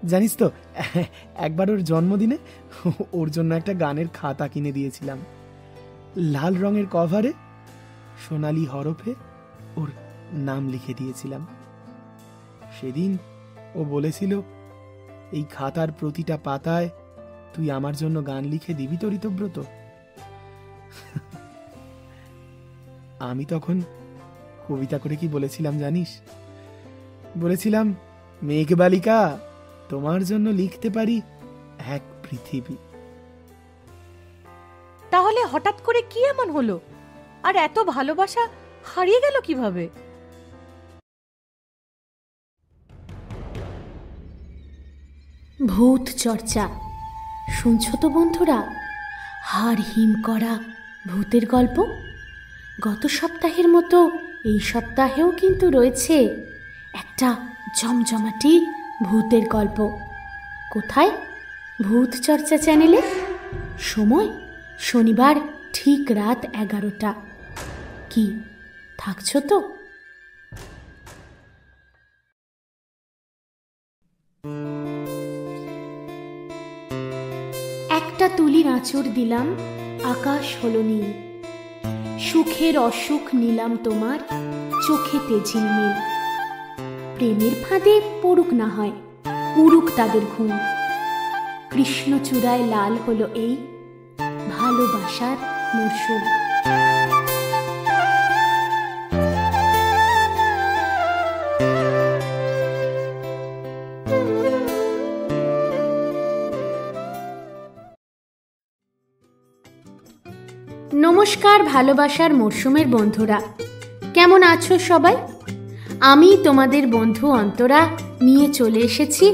জানিস তো, একবার ওর জন্মদিনে ওর জন্য একটা গানের খাতা কিনে দিয়েছিলাম। লাল রঙের কভারে সোনালি হরফে ওর নাম লিখে দিয়েছিলাম। সেদিন ও বলেছিল, এই খাতার প্রতিটা পাতায় তুই আমার জন্য গান লিখে দিবি তো ঋতব্রত। আমি তখন কবিতা করে কি বলেছিলাম জানিস? বলেছিলাম, মেঘবালিকা, তোমার জন্য লিখতে পারি এক পৃথিবী। তাহলে হঠাৎ করে কি এমন হলো, আর এত ভালোবাসা হারিয়ে গেল কিভাবে? ভূত চর্চা শুনছো তো বন্ধুরা? হাড় হিম করা ভূতের গল্প। গত সপ্তাহের মতো এই সপ্তাহেও কিন্তু রয়েছে একটা জমজমাটি ভূতের গল্প। কোথায়? ভূত চর্চা চ্যানেলে। সময় শনিবার ঠিক রাত 11টা। কি থাকছো তো? একটা তুলির আঁচড় দিলাম, আকাশ হলো নীল। সুখের অসুখ নিলাম তোমার চোখেতে ঝিলমিল। প্রেমের ফাঁদে পড়ুক না হয়, উড়ুক তাদের ঘুম। কৃষ্ণচূড়ায় লাল হলো এই ভালোবাসার মরশুম। নমস্কার ভালোবাসার মরশুমের বন্ধুরা, কেমন আছো সবাই? আমি তোমাদের বন্ধু অন্তরা নিয়ে চলে এসেছি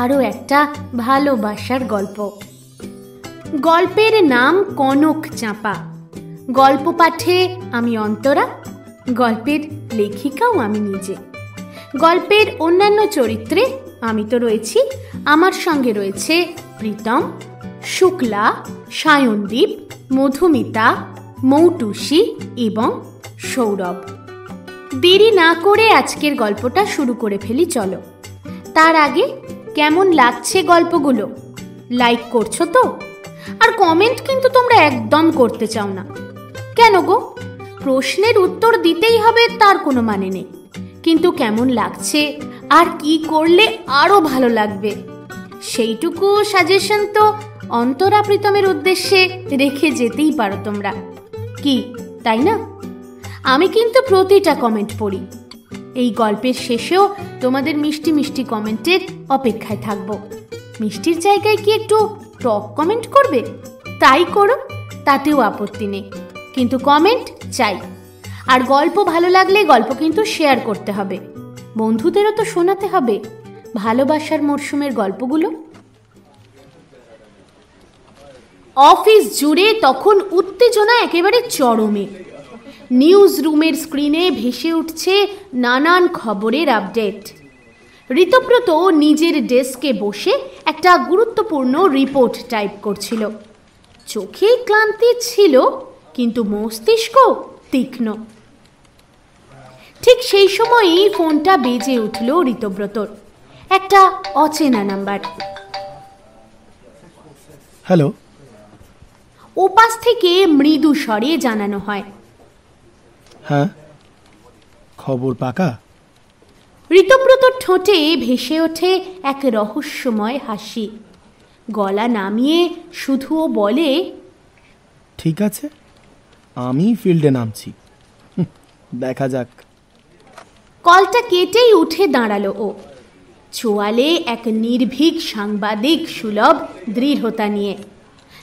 আরও একটা ভালোবাসার গল্প। গল্পের নাম কনক চাঁপা। গল্প পাঠে আমি অন্তরা, গল্পের লেখিকাও আমি নিজে। গল্পের অন্যান্য চরিত্রে আমি তো রয়েছি, আমার সঙ্গে রয়েছে প্রীতম, শুক্লা, সায়নদীপ, মধুমিতা, মৌটুসী এবং সৌরভ। দেরি না করে আজকের গল্পটা শুরু করে ফেলি চলো। তার আগে কেমন লাগছে গল্পগুলো? লাইক করছো তো? আর কমেন্ট কিন্তু তোমরা একদম করতে চাও না কেন গো? প্রশ্নের উত্তর দিতেই হবে তার কোনো মানে নেই, কিন্তু কেমন লাগছে আর কি করলে আরো ভালো লাগবে সেইটুকু সাজেশন তো অন্তরা প্রীতমের উদ্দেশ্যে রেখে যেতেই পারো তোমরা, কি তাই না? আমি কিন্তু প্রতিটা কমেন্ট পড়ি। এই গল্পের শেষেও তোমাদের মিষ্টি মিষ্টি কমেন্টের অপেক্ষায় থাকবো। মিষ্টির জায়গায় কি একটু টক কমেন্ট করবে? তাই করো, তাতেও আপত্তি নেই, কিন্তু কমেন্ট চাই। আর গল্প ভালো লাগলে গল্প কিন্তু শেয়ার করতে হবে, বন্ধুদেরও তো শোনাতে হবে ভালোবাসার মরশুমের গল্পগুলো। অফিস জুড়ে তখন উত্তেজনা একেবারে চরমে। নিউজ রুমের স্ক্রিনে ভেসে উঠছে নানান খবরের আপডেট। ঋতব্রত নিজের ডেস্কে বসে একটা গুরুত্বপূর্ণ রিপোর্ট টাইপ করছিল। চোখে ক্লান্তি ছিল, কিন্তু মস্তিষ্ক তীক্ষ্ণ। ঠিক সেই সময়ই ফোনটা বেজে উঠল ঋতব্রতর। একটা অচেনা নাম্বার। হ্যালো। ওপাশ থেকে মৃদু স্বরে জানানো হয়, হ্যাঁ, খবর পাকা। ঋতব্রতর ঠোঁটে ভেসে ওঠে এক রহস্যময় হাসি। গলা নামিয়ে শুধুও বলে, ঠিক আছে, আমি ফিল্ডে নামছি, দেখা যাক। কলটা কেটেই উঠে দাঁড়ালো ও, চোয়ালে এক নির্ভীক সাংবাদিক সুলভ দৃঢ়তা নিয়ে।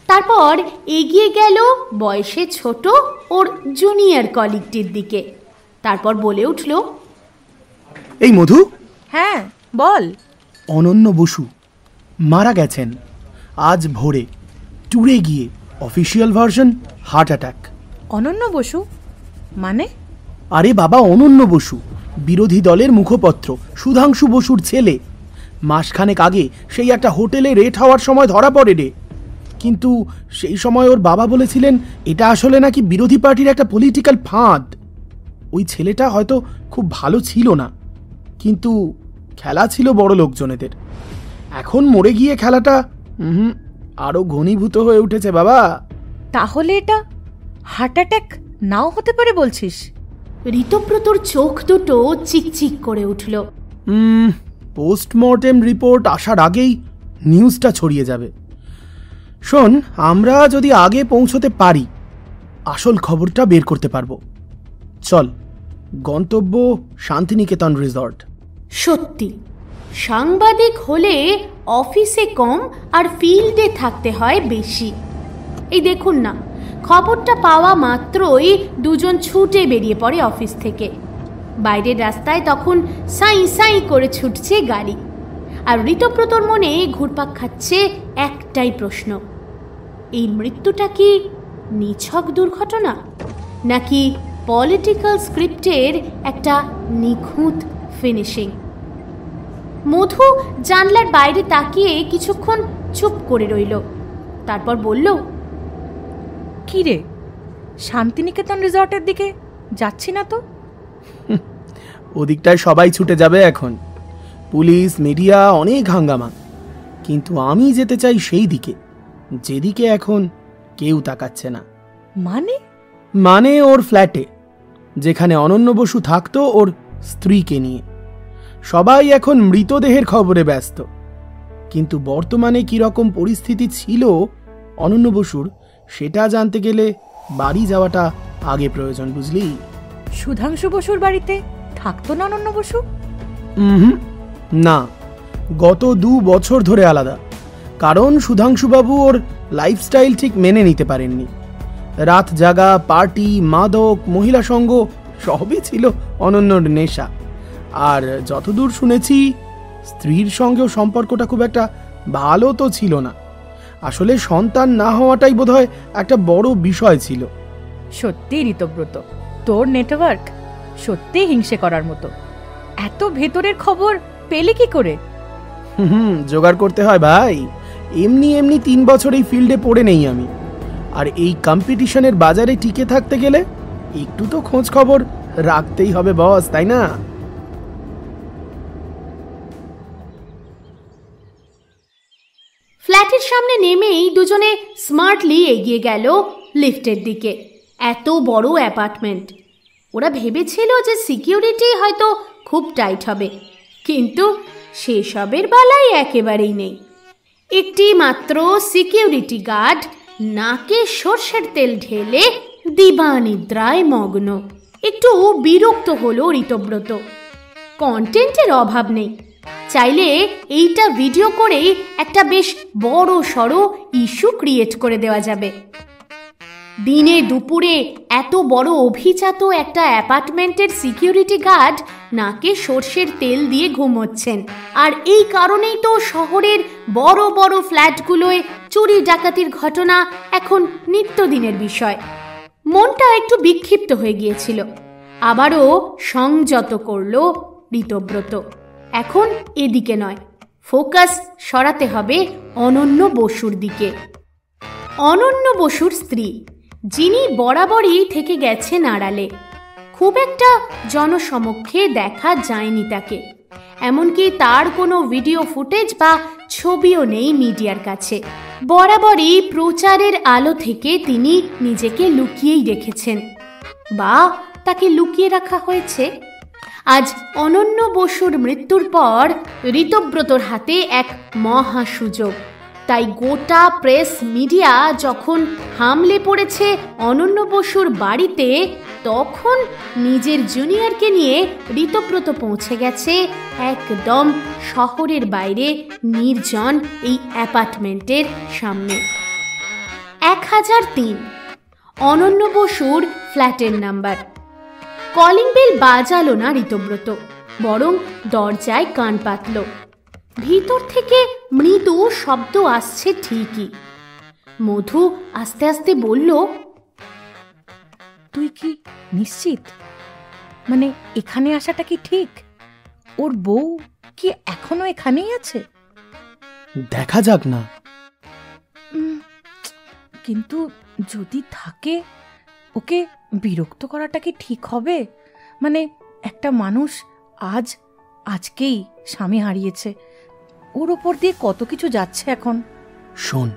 তারপর এগিয়ে গেল বয়সে ছোট ওর জুনিয়র কলিগটির দিকে। তারপর বলে উঠল, এই মধু। হ্যাঁ বল। অনন্য বসু মারা গেছেন আজ ভোরে, ট্যুরে গিয়ে। Official version heart attack. অনন্য বসু মানে? আরে বাবা, অনন্য বসু বিরোধী দলের মুখপত্র সুধাংশু বসুর ছেলে। মাসখানেক আগে সেই একটা হোটেলে রেট হওয়ার সময় ধরা পড়ে রে। কিন্তু সেই সময় ওর বাবা বলেছিলেন এটা আসলে নাকি বিরোধী পার্টির একটা পলিটিক্যাল ফাঁদ। ওই ছেলেটা হয়তো খুব ভালো ছিল না, কিন্তু খেলা ছিল বড় লোকজনেদের। এখন মরে গিয়ে খেলাটা আরো ঘনীভূত হয়ে উঠেছে বাবা। তাহলে এটা হার্ট অ্যাটাক নাও হতে পারে বলছিস? ঋতব্রতর চোখ দুটো চিকচিক করে উঠল। পোস্টমর্টেম রিপোর্ট আসার আগেই নিউজটা ছড়িয়ে যাবে। শোন, আমরা যদি আগে পৌঁছতে পারি আসল খবরটা বের করতে পারবো। চল, গন্তব্য শান্তিনিকেতন রিসর্ট। সত্যি, সাংবাদিক হলে অফিসে কম আর ফিল্ডে থাকতে হয় বেশি। এই দেখুন না, খবরটা পাওয়া মাত্রই দুজন ছুটে বেরিয়ে পড়ে অফিস থেকে। বাইরের রাস্তায় তখন সাই সাই করে ছুটছে গাড়ি, আর ঋতব্রতর মনে ঘুরপাক খাচ্ছে একটাই প্রশ্ন, এই মৃত্যুটা কি নিছক দুর্ঘটনা, নাকি পলিটিক্যাল স্ক্রিপ্টের একটা নিখুঁত ফিনিশিং? মধু জানলার বাইরে তাকিয়ে কিছুক্ষণ চুপ করে রইল, তারপর বলল, কি রে, শান্তিনিকেতন রিসর্টের দিকে যাচ্ছি না তো? ওদিকটায় সবাই ছুটে যাবে এখন, পুলিশ মিডিয়া অনেক হাঙ্গামা, কিন্তু আমি যেতে চাই সেই দিকে যেদিকে এখন কেউ তাকাচ্ছে না। মানে ওর ফ্ল্যাটে, যেখানে অনন্য বসু থাকতো ওর স্ত্রীকে নিয়ে। সবাই এখন মৃতদেহের খবরে ব্যস্ত, কিন্তু বর্তমানে কিরকম পরিস্থিতি ছিল অনন্য বসুর সেটা জানতে গেলে বাড়ি যাওয়াটা আগে প্রয়োজন, বুঝলি? সুধাংশু বসুর বাড়িতে থাকতো না অনন্য বসু? না, গত 2 বছর ধরে আলাদা, কারণ সুধাংশুবাবু ওর লাইফস্টাইল ঠিক মেনে নিতে পারেননি। রাত জাগা, পার্টি, মাদক, মহিলা সঙ্গ সবই ছিল অনন্যর নেশা। আর যতদূর শুনেছি স্ত্রীর সঙ্গেও সম্পর্কটা খুব একটা ভালো তো ছিল না। আসলে সন্তান না হওয়াটাই বোধহয় একটা বড় বিষয় ছিল। সত্যি ঋতব্রত, তোর নেটওয়ার্ক সত্যি হিংসে করার মতো। এত ভেতরের খবর পেলে কি করে? জোগাড় করতে হয় ভাই। এমনি 3 বছর এই ফিল্ডে পড়ে নেই আমি, আর এই কম্পিটিশনের বাজারে টিকে থাকতে গেলে একটু তো খোঁজ খবর রাখতেই হবে বস, তাই না? ফ্ল্যাটের সামনে নেমেই দুজনে স্মার্টলি এগিয়ে গেল লিফটের দিকে। এত বড় অ্যাপার্টমেন্ট, ওরা ভেবেছিল যে সিকিউরিটি হয়তো খুব টাইট হবে, কিন্তু সেসবের বেলায় একেবারেই নেই। একটি মাত্র সিকিউরিটি গার্ড নাকে সর্ষের তেল ঢেলে দিবানিদ্রায় মগ্ন। একটু বিরক্ত হলো ঋতব্রত। কন্টেন্টের অভাব নেই, চাইলে এইটা ভিডিও করে একটা বেশ বড় সড়ো ইস্যু ক্রিয়েট করে দেওয়া যাবে। দিনে দুপুরে এত বড় অভিজাত একটা অ্যাপার্টমেন্টের সিকিউরিটি গার্ড নাকে সর্ষের তেল দিয়ে ঘুমোচ্ছেন, আর এই কারণেই তো শহরের বড় বড় ফ্ল্যাটগুলোয় চুরি ডাকাতির ঘটনা এখন নিত্যদিনের বিষয়। মনটা একটু বিক্ষিপ্ত হয়ে গিয়েছিল, আবারও সংযত করল ঋতব্রত। এখন এদিকে নয়, ফোকাস সরাতে হবে অনন্য বসুর দিকে। অনন্য বসুর স্ত্রী, যিনি বরাবরই থেকে গেছেন আড়ালে, খুব একটা জনসমক্ষে দেখা যায়নি তাকে। এমনকি তার কোনো ভিডিও ফুটেজ বা ছবিও নেই মিডিয়ার কাছে। বরাবরই প্রচারের আলো থেকে তিনি নিজেকে লুকিয়েই রেখেছেন, বা তাকে লুকিয়ে রাখা হয়েছে। আজ অনন্য বসুর মৃত্যুর পর ঋতব্রতর হাতে এক মহা সুযোগ। তাই গোটা প্রেস মিডিয়া যখন হামলে পড়েছে অনন্য বসুর বাড়িতে, তখন নিজের জুনিয়রকে নিয়ে ঋতব্রত পৌঁছে গেছে একদম শহরের বাইরে নির্জন এই অ্যাপার্টমেন্টের সামনে। 1003 অনন্য বসুর ফ্ল্যাটের নাম্বার। কলিং বেল বাজালো না ঋতব্রত, বরং দরজায় কান পাতল। ভিতর থেকে মৃদু শব্দ আসছে ঠিকই। মধু আস্তে আস্তে বলল, তুই কি নিশ্চিত? মানে এখানে আসাটা কি ঠিক? ওর বউ কি এখনো এখানেই আছে? দেখা যাক না। কিন্তু যদি থাকে, ওকে বিরক্ত করাটা কি ঠিক হবে? মানে একটা মানুষ আজকেই স্বামী হারিয়েছে, ওর ওপর দিয়ে কত কিছু যাচ্ছে এখন। শোন,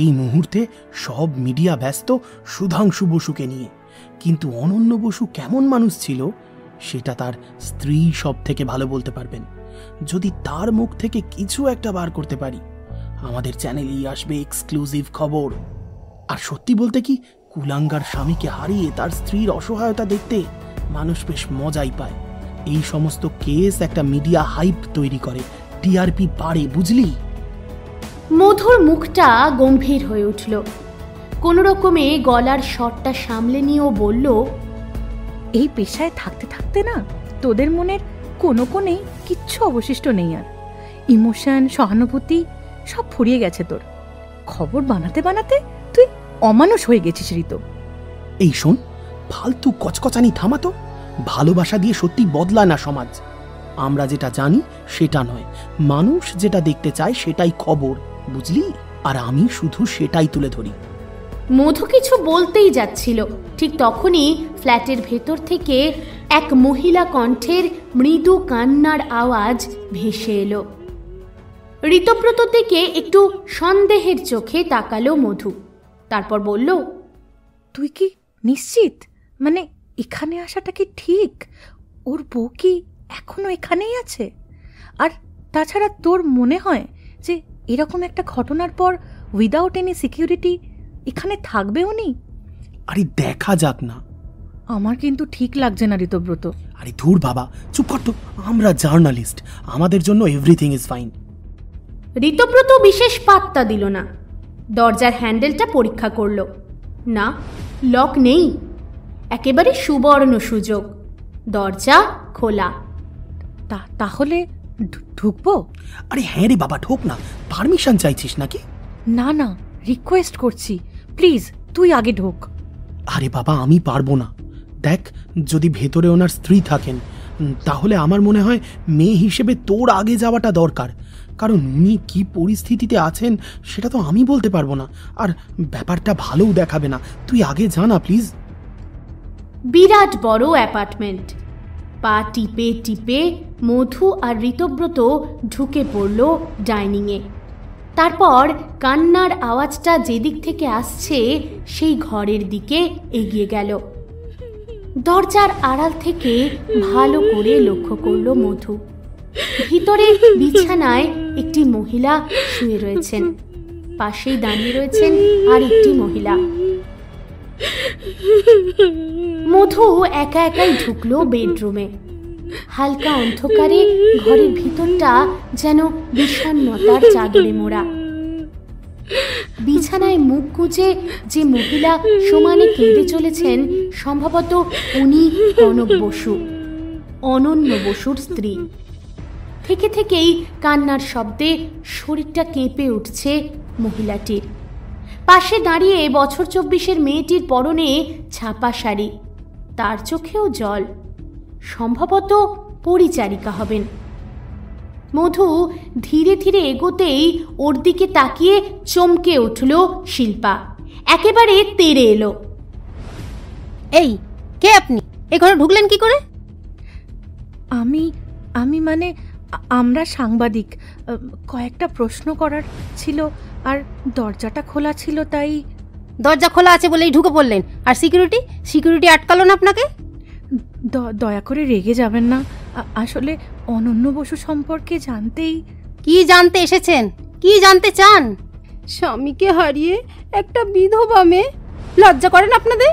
এই মুহূর্তে সব মিডিয়া ব্যস্ত সুধাংশু বসুকে নিয়ে, কিন্তু অনন্য বসু কেমন মানুষ ছিল সেটা তার স্ত্রী সব থেকে ভালো বলতে পারবেন। যদি তার মুখ থেকে কিছু একটা বার করতে পারি, আমাদের চ্যানেলেই আসবে এক্সক্লুসিভ খবর। আর সত্যি বলতে কি, কুলাঙ্গার স্বামীকে হারিয়ে তার স্ত্রীর অসহায়তা দেখতে মানুষ বেশ মজাই পায়। এই সমস্ত কেস একটা মিডিয়া হাইপ তৈরি করে, টিআরপি বাড়ে, বুঝলি? মধুর মুখটা গম্ভীর হয়ে উঠল। কোনো রকমে গলার স্বরটা সামলে নিয়েও বলল, এই পেশায় থাকতে থাকতে না তোদের মনের কোনো কোণেই কিচ্ছু অবশিষ্ট নেই আর। ইমোশন, সহানুভূতি সব ফুরিয়ে গেছে তোর। খবর বানাতে বানাতে তুই অমানুষ হয়ে গেছিস ঋতু। এই শোন, ফালতু কচকচানি থামাতো। ভালোবাসা দিয়ে সত্যি বদলায় না সমাজ। আমরা যেটা জানি সেটা নয়, মানুষ যেটা দেখতে চায় সেটাই খবর, বুঝলি? আর আমি শুধু সেটাই তুলে ধরি। মধু কিছু বলতেই যাচ্ছিল, ঠিক তখনই ফ্ল্যাটের ভেতর থেকে এক মহিলা কণ্ঠের মৃদু কান্নার আওয়াজ ভেসে এলো। ঋতব্রত থেকে একটু সন্দেহের চোখে তাকালো মধু, তারপর বলল, তুই কি নিশ্চিত? মানে এখানে আসাটা কি ঠিক? ওর বউ কি এখনো এখানেই আছে? আর তাছাড়া তোর মনে হয় যে এরকম একটা ঘটনার পর উইদাউট এনি সিকিউরিটি এখানে থাকবে উনি? আরে দেখা যাক না। আমার কিন্তু ঠিক লাগছে না ঋতব্রত। আরে ধুর বাবা, চুপ কর তো। আমরা জার্নালিস্ট, আমাদের জন্য এভরিথিং ইজ ফাইন। ঋতব্রত বিশেষ পাত্তা দিল না। দরজার হ্যান্ডেলটা পরীক্ষা করল। না, লক নেই। একেবারে সুবর্ণ সুযোগ, দরজা খোলা। তাহলে ঢুকবো? আরে হ্যাঁ রে বাবা, ঢোক না। পারমিশন চাইছিস নাকি? না না, রিকোয়েস্ট করছি, প্লিজ তুই আগে ঢোক। আরে বাবা, আমি পারবো না। দেখ, যদি ভেতরে ওনার স্ত্রী থাকেন তাহলে আমার মনে হয় মেয়ে হিসেবে তোর আগে যাওয়াটা দরকার। কারণ উনি কি পরিস্থিতিতে আছেন সেটা তো আমি বলতে পারবো না, আর ব্যাপারটা ভালোও দেখাবে না। তুই আগে জানা প্লিজ। বিরাট বড় অ্যাপার্টমেন্ট। পা টিপে টিপে মধু আর ঋতব্রত ঢুকে পড়ল ডাইনিংয়ে। তারপর কান্নার আওয়াজটা যেদিক থেকে আসছে সেই ঘরের দিকে এগিয়ে গেল। দরজার আড়াল থেকে ভালো করে লক্ষ্য করল মধু। ভিতরে বিছানায় একটি মহিলা শুয়ে রয়েছেন, পাশেই দাঁড়িয়ে রয়েছেন আর একটি মহিলা। মধু একা একাই ঢুকলো বেডরুমে। হালকা অন্ধকারে ঘরের ভিতরটা যেন বিষণ্ণতার চাদরে মোড়া। বিছানায় মুখ গুজে যে মহিলা সমানে কেঁদে চলেছেন, সম্ভবত উনি কনক বসু, অনন্য বসুর স্ত্রী। থেকে থেকেই কান্নার শব্দে শরীরটা কেঁপে উঠছে মহিলাটির। পাশে দাঁড়িয়ে বছর 24-এর মেয়েটির পরনে ছাপা শাড়ি, তার চোখেও জল। সম্ভবত পরিচারিকা হবেন। মধু ধীরে ধীরে এগোতেই ওর দিকে তাকিয়ে চমকে উঠল শিল্পা। একেবারে তেড়ে এলো। এই কে আপনি? এ ঘরে ঢুকলেন কি করে? আমি মানে আমরা সাংবাদিক, কয়েকটা প্রশ্ন করার ছিল আর দরজাটা খোলা ছিল, তাই। দরজা খোলা আছে বলেই ঢুকে পড়লেন? আর সিকিউরিটি আটকালো না আপনাকে? দয়া করে রেগে যাবেন না, আসলে অনন্য বসু সম্পর্কে জানতেই। কি জানতে এসেছেন? কি জানতে চান? স্বামীকে হারিয়ে একটা বিধবা মেয়ে। লজ্জা করেন আপনাদের?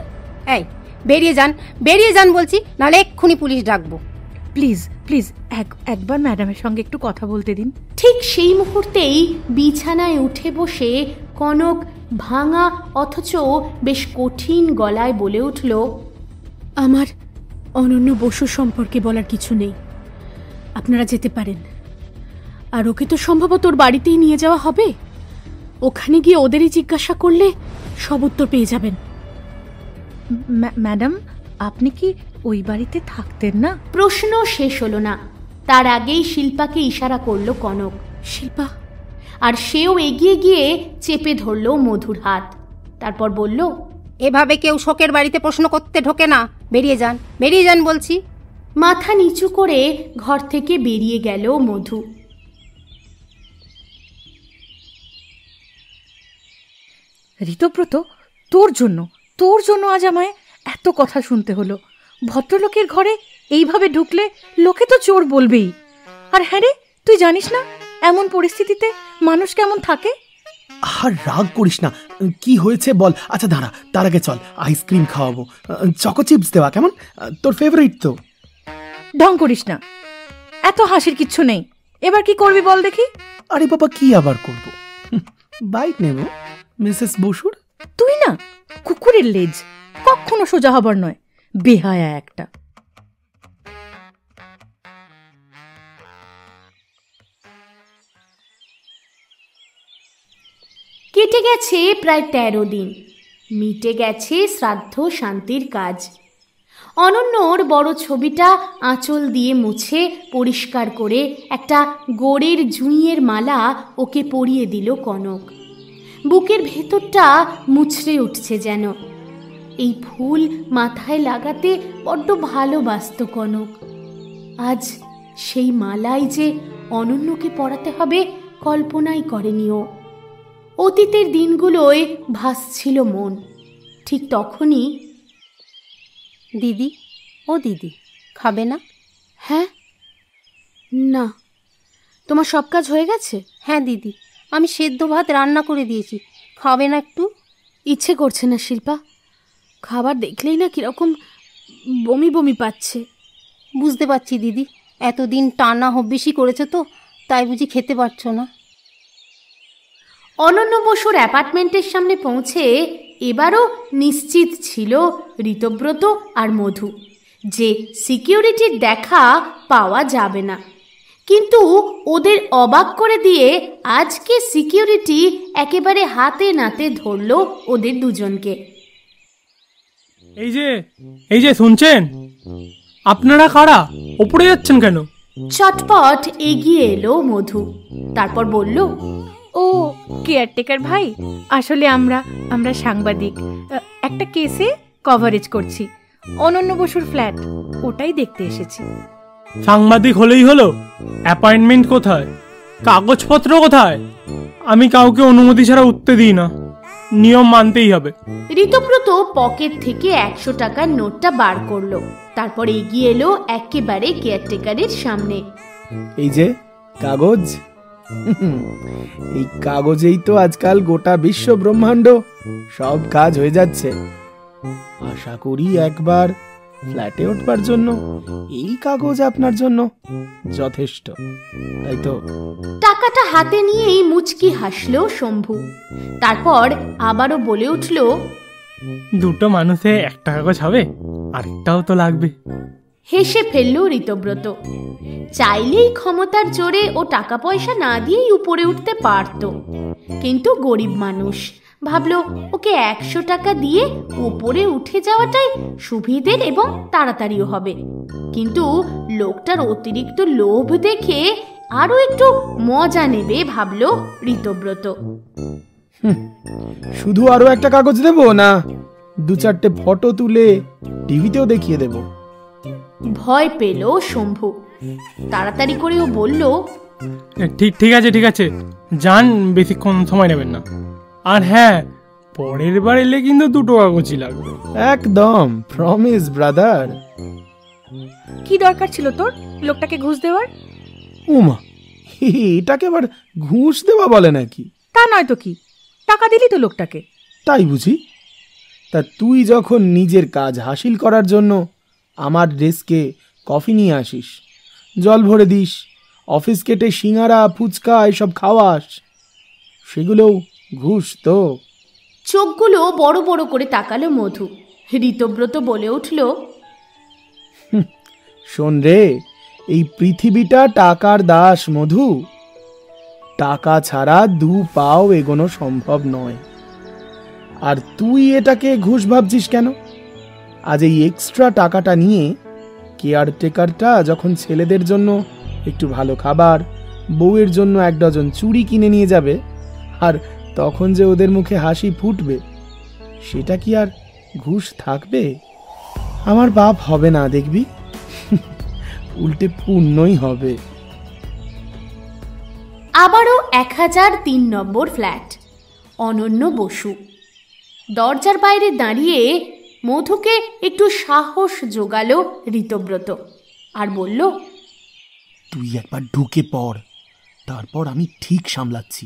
এই বেরিয়ে যান বলছি, নাহলে এক্ষুনি পুলিশ ডাকবো। প্লিজ প্লিজ একবার ম্যাডামের সঙ্গে একটু কথা বলতে দিন। ঠিক সেই মুহূর্তেই বিছানায় উঠে বসে কনক ভাঙা অথচ বেশ কঠিন গলায় বলে উঠল, আমার অনন্য বসু সম্পর্কে বলার কিছু নেই। আপনারা যেতে পারেন। আর ওকে তো সম্ভবত ওর বাড়িতেই নিয়ে যাওয়া হবে। ওখানে গিয়ে ওদেরই জিজ্ঞাসা করলে সব উত্তর পেয়ে যাবেন। ম্যাডাম, আপনি কি ওই বাড়িতে থাকতেন না? প্রশ্ন শেষ হলো না, তার আগেই শিল্পাকে ইশারা করলো কনক। শিল্পা। আর সেও এগিয়ে গিয়ে চেপে ধরল মধুর হাত। তারপর বলল, এভাবে কেউ শোকের বাড়িতে প্রশ্ন করতে ঢোকে না। বেরিয়ে যান বলছি। মাথা নিচু করে ঘর থেকে বেরিয়ে গেল মধু। ঋতব্রত, তোর জন্য আজ আমায় এত কথা শুনতে হলো। ভদ্রলোকের ঘরে এইভাবে ঢুকলে লোকে তো চোর বলবেই। আর হ্যাঁ রে, তুই জানিস না এমন পরিস্থিতিতে মানুষ কেমন থাকে। আর রাগ করিস না, কি হয়েছে বল। আচ্ছা দাঁড়া, তার আগে চল আইসক্রিম খাওয়াবো, চকো চিপস দেওয়া, কেমন? তোর ফেভারিট তো। ঢং করিস না, এত হাসির কিচ্ছু নেই। এবার কি করবি বল দেখি। আরে বাবা, কি আবার করবো? বাইক নেব মিসেস বসুর। তুই না কুকুরের লেজ, কখনো সোজা হবার নয়, বেহায়া একটা। কেটে গেছে প্রায় 13 দিন, মিটে গেছে শ্রাদ্ধ শান্তির কাজ। অনন্যর বড় ছবিটা আঁচল দিয়ে মুছে পরিষ্কার করে একটা গোড়ের জুঁইয়ের মালা ওকে পরিয়ে দিল কনক। বুকের ভেতরটা মুচড়ে উঠছে যেন। এই ফুল মাথায় লাগাতে বড্ড ভালোবাসত কনক। আজ সেই মালাই যে অনন্যকে পরাতে হবে কল্পনাই করেনি ও। অতীতের দিনগুলোয় ভাসছিল মন। ঠিক তখনই, দিদি, ও দিদি, খাবে না? হ্যাঁ, না, তোমার সব কাজ হয়ে গেছে? হ্যাঁ দিদি, আমি সেদ্ধ ভাত রান্না করে দিয়েছি, খাবে না একটু? ইচ্ছে করছে না শিল্পা, খাবার দেখলেই না কিরকম বমি বমি পাচ্ছে। বুঝতে পারছি দিদি, এতদিন টানা হব্বিসি করেছে তো, তাই বুঝি খেতে পারছো না। অনন্য বসুর অ্যাপার্টমেন্টের সামনে পৌঁছে এবারও নিশ্চিত ছিল ঋতব্রত আর মধু যে সিকিউরিটির দেখা পাওয়া যাবে না। কিন্তু ওদের অবাক করে দিয়ে আজকে সিকিউরিটি একেবারে হাতে নাতে ধরল ওদের দুজনকে। এই যে শুনছেন? আপনারা কারা? ওপরে যাচ্ছেন কেন? চটপট এগিয়ে এলো মধু, তারপর বলল, ও কেয়ারটেকার ভাই, আসলে আমরা সাংবাদিক, একটা কেসে কভারেজ করছি। অনন্য বসুর ফ্ল্যাট, ওটাই দেখতে এসেছি। সাংবাদিক হলেই হলো? অ্যাপয়েন্টমেন্ট কোথায়? কাগজপত্র কোথায়? আমি কাউকে অনুমতি ছাড়া উঠতে দিই না, নিয়ম মানতেই হবে। ঋতব্রত পকেট থেকে 100 টাকার নোটটা বার করলো, তারপর এগিয়ে এলো একেবারে কেয়ারটেকারের সামনে। এই যে কাগজ, এই কাগজেই তো আজকাল গোটা বিশ্ব ব্রহ্মাণ্ড সব কাজ হয়ে যাচ্ছে। আশা করি একবার ফ্ল্যাটে উঠবার জন্য এই কাগজ আপনার জন্য যথেষ্ট, তাই তো? টাকাটা হাতে নিয়েই মুচকি হাসলো শম্ভু, তারপর আবারও বলে উঠল, দুটো মানুষে একটা কাগজ হবে, আরেকটাও তো লাগবে। হেসে ফেলল ঋতব্রত। চাইলেই ক্ষমতার জোরে ও টাকা পয়সা না দিয়েই উপরে উঠতে পারত, কিন্তু গরিব মানুষ, ভাবলো ওকে 100 টাকা দিয়ে উপরে উঠে যাওয়াটাই সুবিধের এবং তাড়াতাড়িও হবে। কিন্তু লোকটার অতিরিক্ত লোভ দেখে আরো একটু মজা নেবে ভাবলো ঋতব্রত। শুধু আরো একটা কাগজ দেবো না 2-4টে ফটো তুলে টিভিতেও দেখিয়ে দেব? ভয় পেল শম্ভু। তাড়াতাড়ি করে ও বলল, ঠিক আছে, যান, বেশিক্ষণ সময় নেবেন না। আর হ্যাঁ, পরের বার এলে কিন্তু 2টো কাগজই লাগবে। একদম, প্রমিস ব্রাদার। কি দরকার ছিল তোর লোকটাকে ঘুষ দেওয়ার? উমা, এটাকে আবার ঘুষ দেওয়া বলে নাকি? তা নয় তো কি, টাকা দিলি তো লোকটাকে। তাই বুঝি? তা তুই যখন নিজের কাজ হাসিল করার জন্য আমার ডেস্কে কফি নিয়ে আসিস, জল ভরে দিস, অফিস কেটে সিঙ্গারা ফুচকা এসব খাওয়াস, সেগুলোও ঘুষ তো? চোখগুলো বড় বড় করে তাকালো মধু। ঋতব্রত বলে উঠল, শোন রে, এই পৃথিবীটা টাকার দাস মধু। টাকা ছাড়া 2 পাও এগোনো সম্ভব নয়। আর তুই এটাকে ঘুষ ভাবছিস কেন? আজ এই এক্সট্রা টাকাটা নিয়ে কেয়ারটেকারটা যখন ছেলেদের জন্য একটু ভালো খাবার, বউয়ের জন্য 1 ডজন চুড়ি কিনে নিয়ে যাবে, আর তখন যে ওদের মুখে হাসি ফুটবে, সেটা কি আর ঘুষ থাকবে? আমার বাপ হবে না, দেখবি, উল্টে পুণ্যই হবে। আবারও 1003 নম্বর ফ্ল্যাট, অনন্য বসু। দরজার বাইরে দাঁড়িয়ে মধুকে একটু সাহস জোগালো ঋতব্রত আর বলল, তুই একবার ঢুকে পড়, তারপর আমি ঠিক সামলাচ্ছি।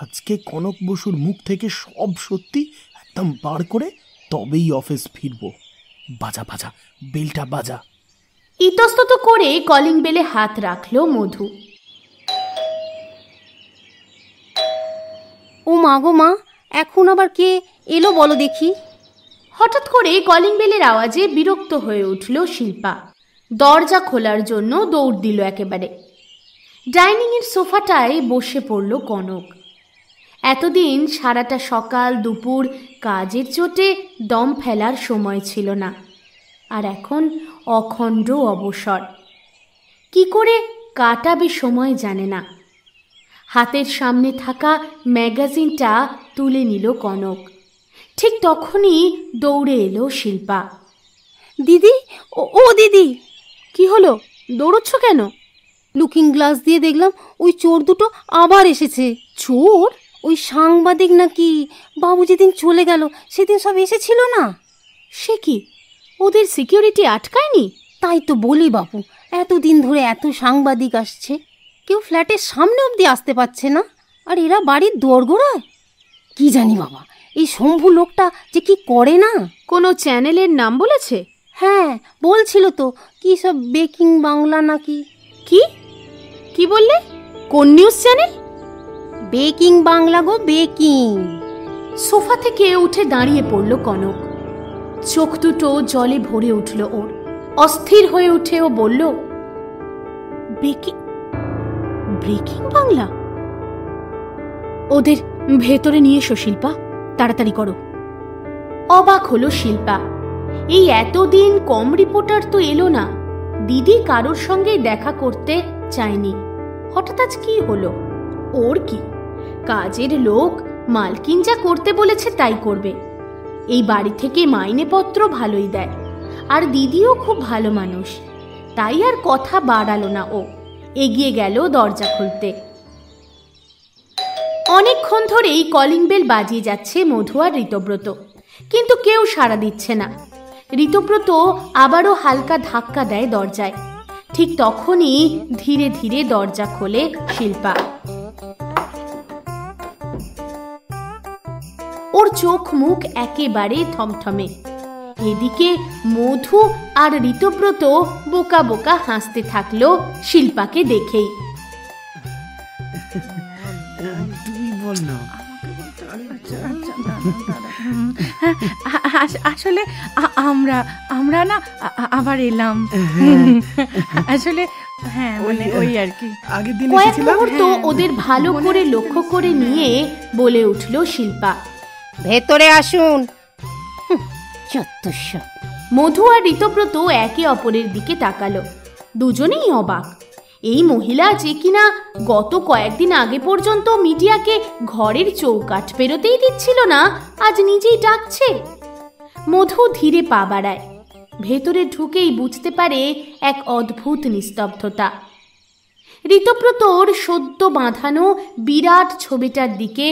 আজকে কনক বসুর মুখ থেকে সব সত্যি একদম বার করে তবেই অফিস ফিরবো। বাজা বাজা, বেলটা বাজা। ইতস্তত করে কলিং বেলে হাত রাখলো মধু। ও মা গো মা, এখন আবার কে এলো বলো দেখি। হঠাৎ করে কলিং বেলের আওয়াজে বিরক্ত হয়ে উঠল শিল্পা। দরজা খোলার জন্য দৌড় দিল একেবারে। ডাইনিংয়ের সোফাটায় বসে পড়ল কনক। এতদিন সারাটা সকাল দুপুর কাজের চোটে দম ফেলার সময় ছিল না, আর এখন অখণ্ড অবসর। কি করে কাটাবে সময় জানে না। হাতের সামনে থাকা ম্যাগাজিনটা তুলে নিল কনক। ঠিক তখনই দৌড়ে এলো শিল্পা। দিদি, ও দিদি। কি হলো, দৌড়চ্ছ কেন? লুকিং গ্লাস দিয়ে দেখলাম ওই চোর দুটো আবার এসেছে। চোর? ওই সাংবাদিক নাকি বাবু যেদিন চলে গেল সেদিন সব এসেছিল না? সে কি, ওদের সিকিউরিটি আটকায়নি? তাই তো বলি বাবু, এতদিন ধরে এত সাংবাদিক আসছে, কেউ ফ্ল্যাটের সামনে অবধি আসতে পারছে না, আর এরা বাড়ির দোরগোড়ায়। কি জানি বাবা, এই শম্ভু লোকটা যে কি করে না। কোনো চ্যানেলের নাম বলেছে? হ্যাঁ বলছিল তো, কি সব বেকিং বাংলা নাকি। কি কি বললে? কোন নিউজ চ্যানেল? বেকিং বাংলা গো, বেকিং। সোফা থেকে উঠে দাঁড়িয়ে পড়ল কনক। চোখ দুটো জলে ভরে উঠল ওর। অস্থির হয়ে উঠে ও বলল, ব্রেকিং বাংলা? ওদের ভেতরে নিয়ে এসো শিল্পা, তাড়াতাড়ি করো। অবাক হলো শিল্পা। এই এতদিন কম রিপোর্টার তো এলো না। দিদি কারোর সঙ্গে দেখা করতে চায়নি। হঠাৎ আজ কি হলো? ওর কি, কাজের লোক, মালকিন যা করতে বলেছে তাই করবে। এই বাড়ি থেকে মাইনেপত্র ভালোই দেয়, আর দিদিও খুব ভালো মানুষ। তাই আর কথা বাড়ালো না ও, এগিয়ে গেল দরজা খুলতে। অনেকক্ষণ ধরেই কলিং বেল বাজিয়ে যাচ্ছে মধু আর ঋতব্রত, কিন্তু কেউ সাড়া দিচ্ছে না। ঋতব্রত আবারও হালকা ধাক্কা দেয় দরজায়। ঠিক তখনই ধীরে ধীরে দরজা খোলে শিল্পা। ওর চোখ মুখ একেবারে থমথমে। এদিকে মধু আর ঋতব্রত বোকা বোকা হাসতে থাকলো শিল্পাকে দেখেই। তুই বল না। আসলে আমরা না আবার এলাম। আসলে হ্যাঁ, মানে ওই আর কি। আগের দিন কয়েক এসেছিলাম। মুহূর্ত ওদের ভালো করে লক্ষ্য করে নিয়ে বলে উঠল শিল্পা, ভেতরে আসুন। চত্বর। মধু আর ঋতব্রত একে অপরের দিকে তাকালো। দুজনেই অবাক। এই মহিলা যে কিনা গত কয়েকদিন আগে পর্যন্ত মিডিয়াকে ঘরের চৌকাঠ পেরোতেই দিচ্ছিল না, আজ নিজেই ডাকছে। মধু ধীরে পা বাড়ায়। ভেতরে ঢুকেই বুঝতে পারে এক অদ্ভুত নিস্তব্ধতা। ঋতব্রতর সদ্য বাঁধানো বিরাট ছবিটার দিকে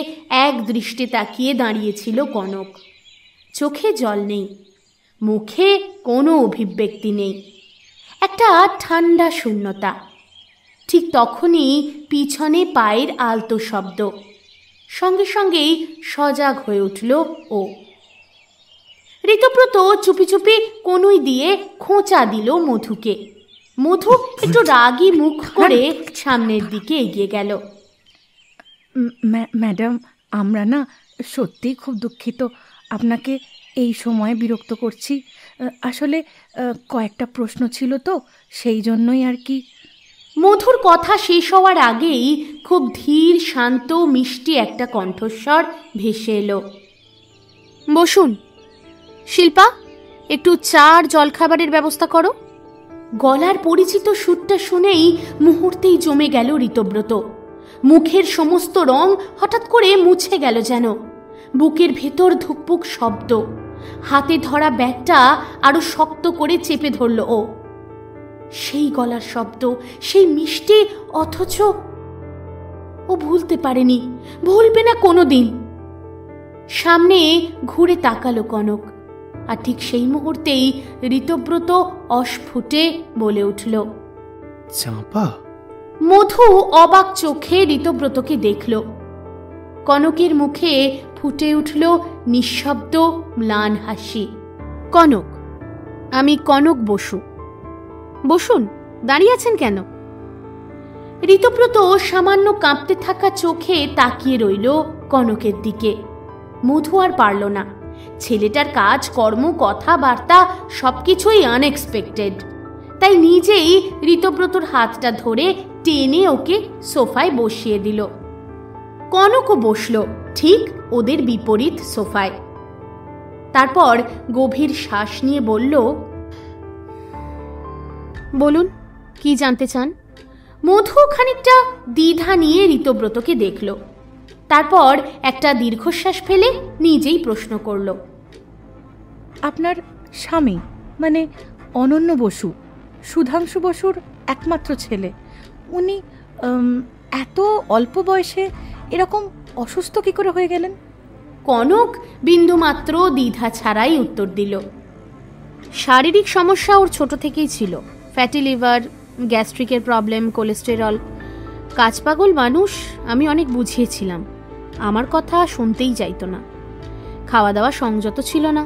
এক দৃষ্টে তাকিয়ে দাঁড়িয়েছিল কনক। চোখে জল নেই, মুখে কোনো অভিব্যক্তি নেই, একটা ঠান্ডা শূন্যতা। ঠিক তখনই পিছনে পায়ের আলতো শব্দ। সঙ্গে সঙ্গেই সজাগ হয়ে উঠল ও। ঋতব্রত চুপি চুপি কনুই দিয়ে খোঁচা দিল মধুকে। মধু একটু রাগী মুখ করে সামনের দিকে এগিয়ে গেল। ম্যাডাম, আমরা না সত্যিই খুব দুঃখিত আপনাকে এই সময় বিরক্ত করছি। আসলে কয়েকটা প্রশ্ন ছিল তো, সেই জন্যই আর কি। মধুর কথা শেষ হওয়ার আগেই খুব ধীর শান্ত মিষ্টি একটা কণ্ঠস্বর ভেসে এলো। বসুন। শিল্পা, একটু চার জলখাবারের ব্যবস্থা করো। গলার পরিচিত সুরটা শুনেই মুহূর্তেই জমে গেল ঋতব্রত। মুখের সমস্ত রং হঠাৎ করে মুছে গেল যেন। বুকের ভেতর ধুকপুক শব্দ। হাতে ধরা ব্যাগটা আরো শক্ত করে চেপে ধরল ও। সেই গলার শব্দ, সেই মিষ্টি, অথচ ও ভুলতে পারেনি, ভুলবে না কোনোদিন। সামনে ঘুরে তাকালো কনক, আর ঠিক সেই মুহূর্তেই ঋতব্রত অস্ফুটে বলে উঠল, চাঁপা। মধু অবাক চোখে ঋতব্রতকে দেখল। কনকের মুখে ফুটে উঠল নিঃশব্দ ম্লান হাসি। কনক, আমি কনক বসু। বসুন, দাঁড়িয়ে আছেন কেন? ঋতব্রত সামান্য কাঁপতে থাকা চোখে তাকিয়ে রইল কনকের দিকে। মধু আর পারল না। ছেলেটার কাজ কর্ম কথাবার্তা সবকিছুই আনএক্সপেক্টেড। তাই নিজেই ঋতব্রতর হাতটা ধরে টেনে ওকে সোফায় বসিয়ে দিল। কনকও বসল ঠিক ওদের বিপরীত সোফায়। তারপর গভীর শ্বাস নিয়ে বলল, বলুন, কি জানতে চান? মধু খানিকটা দ্বিধা নিয়ে ঋতব্রতকে দেখল। তারপর একটা দীর্ঘশ্বাস ফেলে নিজেই প্রশ্ন করল, আপনার স্বামী মানে অনন্য বসু, সুধাংশু বসুর একমাত্র ছেলে, উনি এত অল্প বয়সে এরকম অসুস্থ কি করে হয়ে গেলেন? কনক বিন্দুমাত্র দ্বিধা ছাড়াই উত্তর দিল, শারীরিক সমস্যা ওর ছোট থেকেই ছিল। ফ্যাটি লিভার, গ্যাস্ট্রিকের প্রবলেম, কোলেস্টেরল। কাজপাগল মানুষ, আমি অনেক বুঝিয়েছিলাম, আমার কথা শুনতেই চাইতো না। খাওয়া দাওয়া সংযত ছিল না।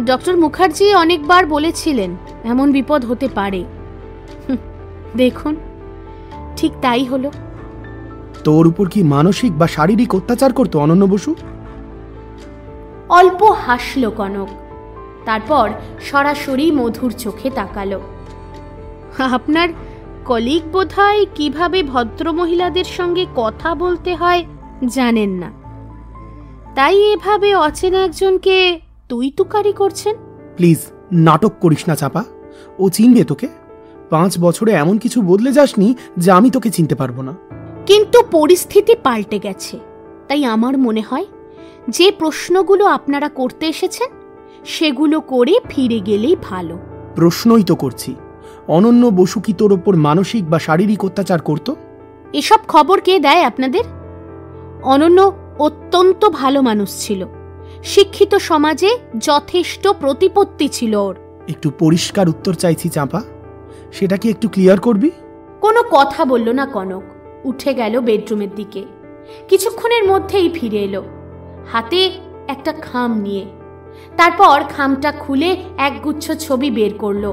ডক্টর মুখার্জি অনেকবার বলেছিলেন এমন বিপদ হতে পারে। দেখুন, ঠিক তাই হলো। তোর উপর কি মানসিক বা শারীরিক অত্যাচার করতো অনন্য বসু? অল্প হাসল কনক, তারপর সরাসরি মধুর চোখে তাকালো। আপনার কলিগ বোধহয় কিভাবে ভদ্রমহিলাদের সঙ্গে কথা বলতে হয় জানেন না, তাই এভাবে অচেনা একজনকে তুই তুকারি করছেন। প্লিজ নাটক করিস না চাপা। ও চিনবে তোকে? 5 বছরে এমন কিছু বদলে যাসনি যে আমি তোকে চিনতে পারবো না। কিন্তু পরিস্থিতি পাল্টে গেছে। তাই আমার মনে হয় যে প্রশ্নগুলো আপনারা করতে এসেছেন সেগুলো করে ফিরে গেলেই ভালো। প্রশ্নই তো করছি, অনন্য বসু কি তোর ওপর মানসিক বা শারীরিক অত্যাচার করতো? এসব খবর কে দেয় আপনাদের? অনন্য অত্যন্ত ভালো মানুষ ছিল, শিক্ষিত সমাজে যথেষ্ট প্রতিপত্তি ছিল ওর। একটু পরিষ্কার উত্তর চাইছি চাঁপা, সেটা কি একটু ক্লিয়ার করবি? কোনো কথা বলল না কনক, উঠে গেল বেডরুমের দিকে। কিছুক্ষণের মধ্যেই ফিরে এলো, হাতে একটা খাম নিয়ে। তারপর খামটা খুলে একগুচ্ছ ছবি বের করলো।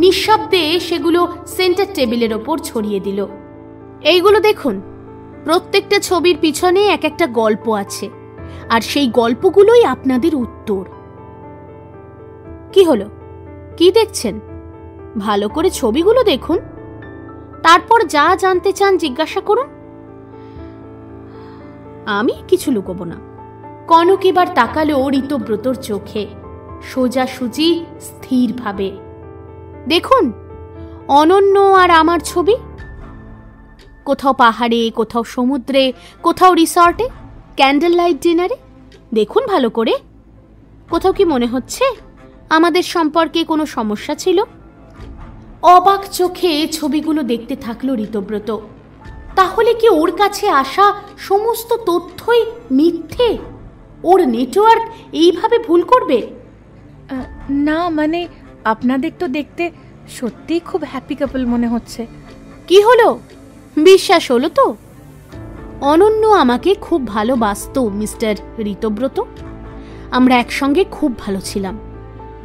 নিঃশব্দে সেগুলো সেন্টার টেবিলের ওপর ছড়িয়ে দিল। এইগুলো দেখুন, প্রত্যেকটা ছবির পিছনে এক একটা গল্প আছে, আর সেই গল্পগুলোই আপনাদের উত্তর। কি হলো, কি দেখছেন? ভালো করে ছবিগুলো দেখুন, তারপর যা জানতে চান জিজ্ঞাসা করুন। আমি কিছু লুকোবো না। কনক এবার তাকালো ঋতব্রতর চোখে, সোজাসুজি স্থিরভাবে। দেখুন, অনন্য আর আমার ছবি, কোথাও পাহাড়ে, কোথাও সমুদ্রে, কোথাও রিসর্টে, ক্যান্ডেল লাইট ডিনারে। দেখুন ভালো করে, কোথাও কি মনে হচ্ছে আমাদের সম্পর্কে কোনো সমস্যা ছিল? অবাক চোখে ছবিগুলো দেখতে থাকলো ঋতব্রত। তাহলে কি ওর কাছে আসা সমস্ত তথ্যই মিথ্যে? ওর নেটওয়ার্ক এইভাবে ভুল করবে? না মানে আপনাদের তো দেখতে সত্যিই খুব হ্যাপি কাপল মনে হচ্ছে। কি হলো, বিশ্বাস হলো তো? অনন্য আমাকে খুব ভালোবাসতো মিস্টার ঋতব্রত। আমরা একসঙ্গে খুব ভালো ছিলাম।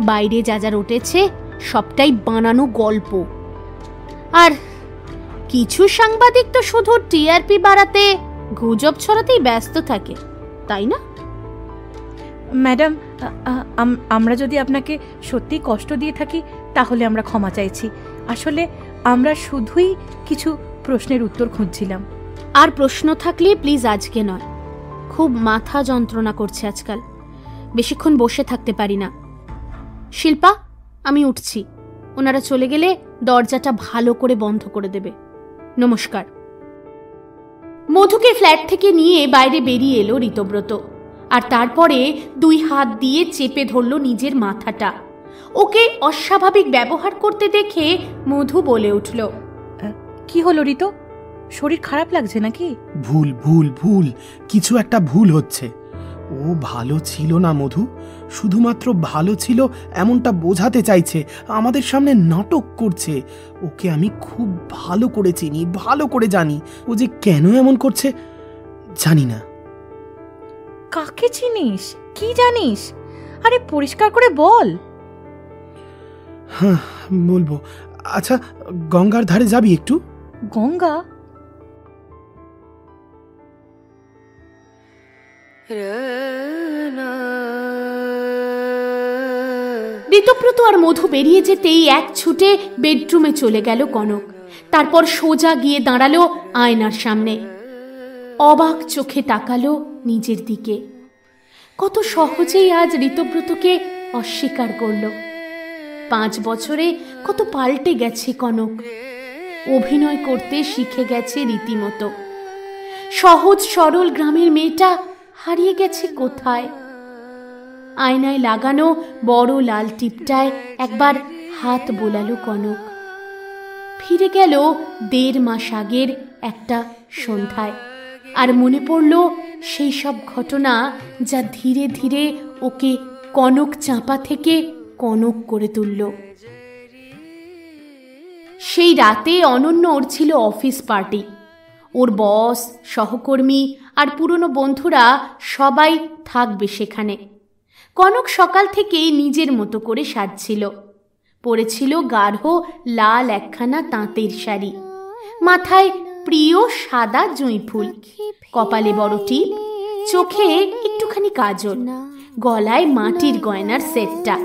বাইরে যা যা রটেছে সবটাই বানানো গল্প। আর কিছু সাংবাদিক তো শুধু টিআরপি বাড়াতে, গুজব ছড়াতেই ব্যস্ত থাকে, তাই না? ম্যাডাম, আমরা যদি আপনাকে সত্যি কষ্ট দিয়ে থাকি তাহলে আমরা ক্ষমা চাইছি। আসলে আমরা শুধুই কিছু প্রশ্নের উত্তর খুঁজছিলাম। আর প্রশ্ন থাকলে প্লিজ আজকে নয়, খুব মাথা যন্ত্রণা করছে আজকাল, বেশিক্ষণ বসে থাকতে পারি না। শিল্পা, আমি উঠছি। ওনারা চলে গেলে দরজাটা ভালো করে বন্ধ করে দেবে। নমস্কার। মধুকে ফ্ল্যাট থেকে নিয়ে বাইরে বেরিয়ে এলো ঋতব্রত, আর তারপরে 2 হাত দিয়ে চেপে ধরল নিজের মাথাটা। ওকে অস্বাভাবিক ব্যবহার করতে দেখে মধু বলে উঠল, কি হলো ঋত, শরীর খারাপ লাগছে নাকি? ভুল ভুল ভুল, কিছু একটা ভুল হচ্ছে। ও ভালো ছিল না মধু, শুধুমাত্র ভালো ছিল এমনটা বোঝাতে চাইছে, আমাদের সামনে নাটক করছে। ওকে আমি খুব ভালো করে চিনি, ভালো করে জানি ও যে কেন এমন করছে জানি না। কাকে চিনিস, কি জানিস? আরে পরিষ্কার করে বল। হ্যাঁ বলবো। আচ্ছা গঙ্গার ধারে যাবি একটু? গঙ্গা? ঋতব্রত আর মধু বেরিয়ে যেতেই এক ছুটে বেডরুমে চলে গেল কনক। তারপর সোজা গিয়ে দাঁড়ালো আয়নার সামনে, অবাক চোখে তাকালো নিজের দিকে। কত সহজেই আজ ঋতব্রতকে অস্বীকার করল। 5 বছরে কত পাল্টে গেছে কনক। অভিনয় করতে শিখে গেছে রীতিমতো। সহজ সরল গ্রামের মেয়েটা হারিয়ে গেছে কোথায়? আয়নায় লাগানো বড় লাল টিপটায় একবার হাত বোলালো কনক। ফিরে গেল 1.5 মাস আগের একটা সন্ধ্যায়, আর মনে পড়ল সেই সব ঘটনা যা ধীরে ধীরে ওকে কনক চাঁপা থেকে কনক করে তুলল। সেই রাতে অনন্য ওর ছিল অফিস পার্টি। ওর বস, সহকর্মী আর পুরনো বন্ধুরা সবাই থাকবে সেখানে। কনক সকাল থেকেই নিজের মতো করে সাজছিল। পরেছিল গাঢ় লাল একখানা তাঁতের শাড়ি, মাথায় প্রিয় সাদা জুঁই ফুল, কপালে বড় টিপ, চোখে একটুখানি কাজল, গলায় মাটির গয়নার সেটটা,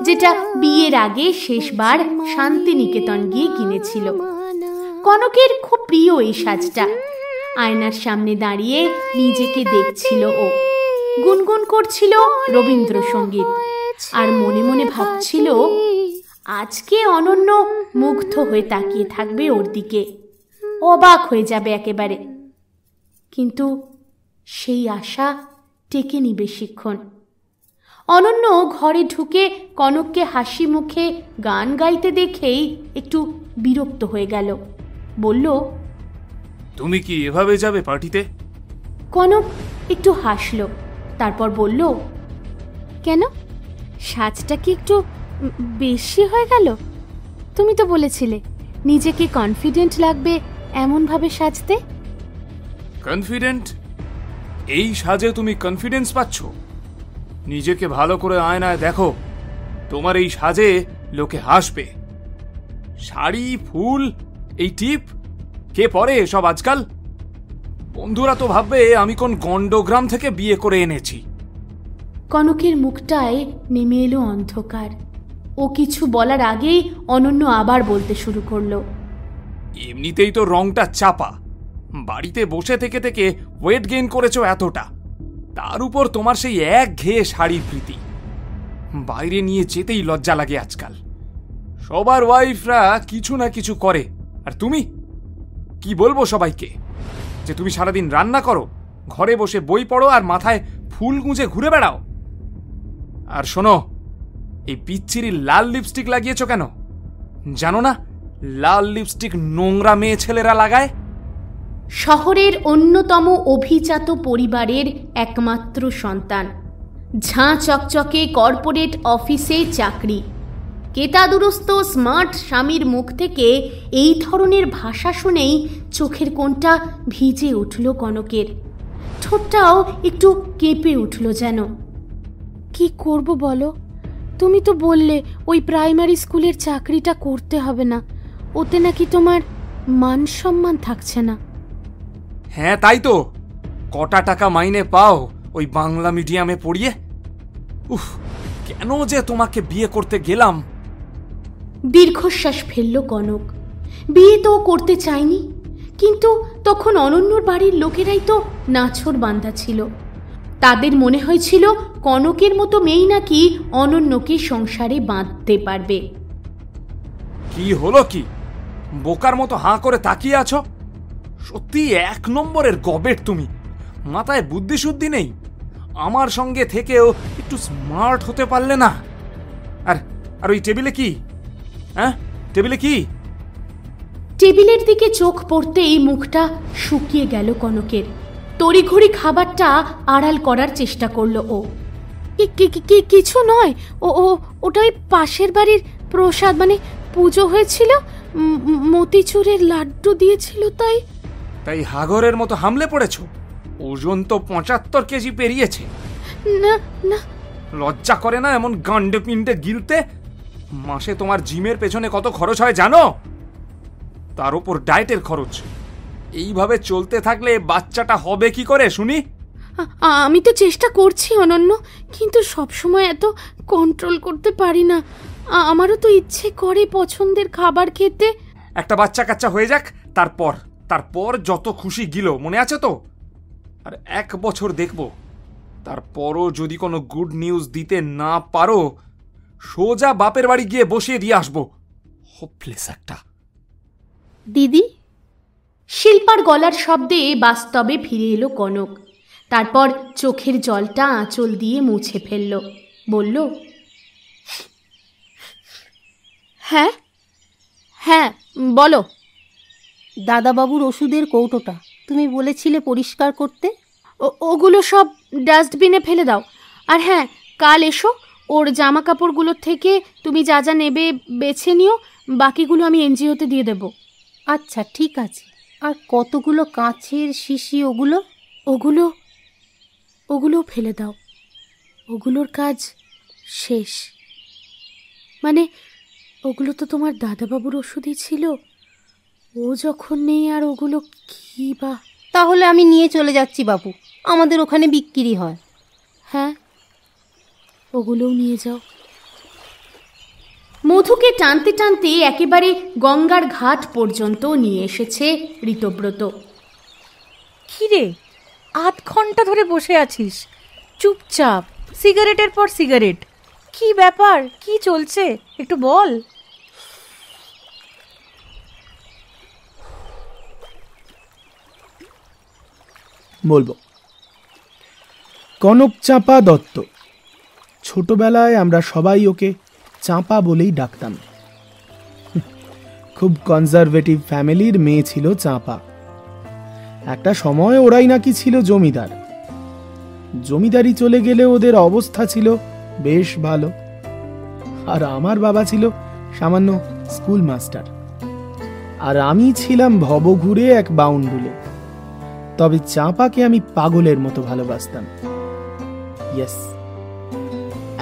যেটা বিয়ের আগে শেষবার শান্তিনিকেতন গিয়ে কিনেছিল। কনকের খুব প্রিয় এই সাজটা। আয়নার সামনে দাঁড়িয়ে নিজেকে দেখছিল ও, গুনগুন করছিল রবীন্দ্রসঙ্গীত, আর মনে মনে ভাবছিল আজকে অনন্য মুগ্ধ হয়ে তাকিয়ে থাকবে ওর দিকে, অবাক হয়ে যাবে একেবারে। কিন্তু সেই আশা টেকেনি বেশিক্ষণ। অনন্য ঘরে ঢুকে কনককে হাসি মুখে গান গাইতে দেখেই একটু বিরক্ত হয়ে গেল। বলল, তুমি কি এভাবে যাবে পার্টিতে? কনক একটু হাসল, তারপর বলল, কেন, সাজটা কি একটু বেশি হয়ে গেল? তুমি তো বলেছিলে নিজেকে কনফিডেন্ট লাগবে এমনভাবে সাজতে। কনফিডেন্ট? এই সাজে তুমি কনফিডেন্স পাচ্ছ? নিজেকে ভালো করে আয়নায় দেখো, তোমার এই সাজে লোকে হাসবে। শাড়ি, ফুল, এই টিপ, কে পরে এসব আজকাল? বন্ধুরা তো ভাববে আমি কোন গন্ডগ্রাম থেকে বিয়ে করে এনেছি। কনকের মুখটায় নেমে এলো অন্ধকার। ও কিছু বলার আগেই অনন্য আবার বলতে শুরু করলো, এমনিতেই তো রংটা চাপা, বাড়িতে বসে থেকে থেকে ওয়েট গেইন করেছো এতটা, তার উপর তোমার সেই একঘেয়ে শাড়ির প্রীতি। বাইরে নিয়ে যেতেই লজ্জা লাগে আজকাল। সবার ওয়াইফরা কিছু না কিছু করে, আর তুমি কি বলবো সবাইকে? যে তুমি সারাদিন রান্না করো, ঘরে বসে বই পড়ো আর মাথায় ফুল গুঁজে ঘুরে বেড়াও। আর শোনো, এই পিচ্ছিরি লাল লিপস্টিক লাগিয়েছো কেন? জানো না লাল লিপস্টিক নোংরা মেয়ে ছেলেরা লাগায়? শহরের অন্যতম অভিজাত পরিবারের একমাত্র সন্তান, ঝাঁ চকচকে কর্পোরেট অফিসে চাকরি, কেতাদুরস্ত স্মার্ট স্বামীর মুখ থেকে এই ধরনের ভাষা শুনেই চোখের কোণটা ভিজে উঠল কনকের। ঠোঁটটাও একটু কেঁপে উঠল যেন। কি করব বলো? তুমি তো বললে ওই প্রাইমারি স্কুলের চাকরিটা করতে হবে না, ওতে নাকি তোমার মান সম্মান থাকছে না। হ্যাঁ তাই তো, কটা টাকা মাইনে পাও ওই বাংলা মিডিয়ামে পড়িয়ে? উফ, কেন যে তোমাকে বিয়ে করতে গেলাম। দীর্ঘশ্বাস ফেলল কনক। বিয়ে তো করতে চায়নি, কিন্তু তখন অনন্যর বাড়ির লোকেরাই তো নাছোড় বান্ধা ছিল। তাদের মনে হয়েছিল কনকের মতো মেয়ে নাকি অনন্যকে সংসারে বাঁধতে পারবে। কি হলো কি? বোকার মতো হাঁ করে তাকিয়ে আছো? সত্যি 1 নম্বরের গবেট তুমি। মাথায় বুদ্ধি শুদ্ধি নেই? আমার সঙ্গে থেকেও একটু স্মার্ট হতে পারলে না? আর ওই টেবিলে কি? হ্যাঁ, টেবিলে কি? টেবিলের দিকে চোখ পড়তেই মুখটা শুকিয়ে গেল কনকের। তড়িঘড়ি খাবারটা আড়াল করার চেষ্টা করলো ও। কিছু নয়, ওটাই পাশের বাড়ির প্রসাদ, মানে পুজো হয়েছিল, মতিচুরের লাড্ডু দিয়েছিল তাই। তাই হাগরের মতো হামলে পড়েছো? ওজন তো 75 কেজি পেরিয়েছে। না না, লজ্জা করে না এমন গান্ডে পিণ্ডে গিলতে? মাসে তোমার জিমের পেছনে কত খরচ হয় জানো? তার উপর ডায়েটের খরচ। এইভাবে চলতে থাকলে বাচ্চাটা হবে কি করে শুনি? আমি তো চেষ্টা করছি অনন্য, কিন্তু সবসময় এত কন্ট্রোল করতে পারি না। আমারও তো ইচ্ছে করে পছন্দের খাবার খেতে। একটা বাচ্চা কাচ্চা হয়ে যাক, তারপর যত খুশি গিল, মনে আছে তো? আর 1 বছর দেখব, তারপরও যদি কোনো গুড নিউজ দিতে না পারো, সোজা বাপের বাড়ি গিয়ে বসিয়ে দিয়ে আসবো। হোপলেস একটা। দিদি, শিল্পার গলার শব্দে বাস্তবে ফিরে এলো কনক। তারপর চোখের জলটা আঁচল দিয়ে মুছে ফেলল, বলল, হ্যাঁ হ্যাঁ বলো। দাদাবাবুর ওষুধের কৌটোটা তুমি বলেছিলে পরিষ্কার করতে। ওগুলো সব ডাস্টবিনে ফেলে দাও। আর হ্যাঁ, কাল এসো, ওর জামা কাপড়গুলোর থেকে তুমি যা যা নেবে বেছে নিও, বাকিগুলো আমি এনজিওতে দিয়ে দেব। আচ্ছা ঠিক আছে। আর কতগুলো কাঁচের শিশি ওগুলো ফেলে দাও। ওগুলোর কাজ শেষ। মানে ওগুলো তো তোমার দাদাবাবুর ওষুধই ছিল, ও যখন নেই আর ওগুলো কি বা। তাহলে আমি নিয়ে চলে যাচ্ছি বাপু, আমাদের ওখানে বিক্রি হয়। হ্যাঁ, ওগুলোও নিয়ে যাও। মধুকে টানতে টানতে একেবারে গঙ্গার ঘাট পর্যন্ত নিয়ে এসেছে ঋতব্রত। কিরে, 8 ঘন্টা ধরে বসে আছিস চুপচাপ, সিগারেটের পর সিগারেট। কি ব্যাপার, কি চলছে একটু বল। বলবো। কনক চাঁপা দত্ত। ছোটবেলায় আমরা সবাই ওকে চাঁপা বলেই ডাকতাম। খুব কনজারভেটিভ ফ্যামিলির মেয়ে ছিল চাঁপা। একটা সময় ওরাই নাকি ছিল জমিদার। জমিদারি চলে গেলে ওদের অবস্থা ছিল বেশ ভালো। আর আমার বাবা ছিল সামান্য স্কুল মাস্টার, আর আমি ছিলাম ভবঘুরে এক বাউন্ডুলে। তবে চাঁপাকে আমি পাগলের মতো ভালোবাসতাম। ইয়েস,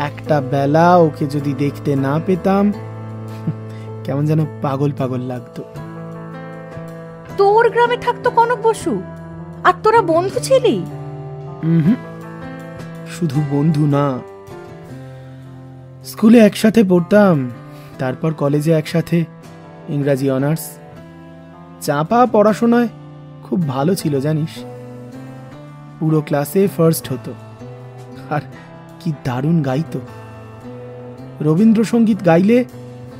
একটা বেলা ওকে যদি দেখতে না পেতাম, কেমন যেন পাগল পাগল লাগতো। তোর গ্রামে থাকতো কনক বসু, আর তোরা বন্ধু ছিলি? শুধু বন্ধু না, স্কুলে একসাথে পড়তাম, তারপর কলেজে একসাথে ইংরাজি অনার্স। চাঁপা পড়াশোনায় খুব ভালো ছিল জানিস, পুরো ক্লাসে ফার্স্ট হতো। আর কি দারুণ গাইতো। রবীন্দ্রসঙ্গীত গাইলে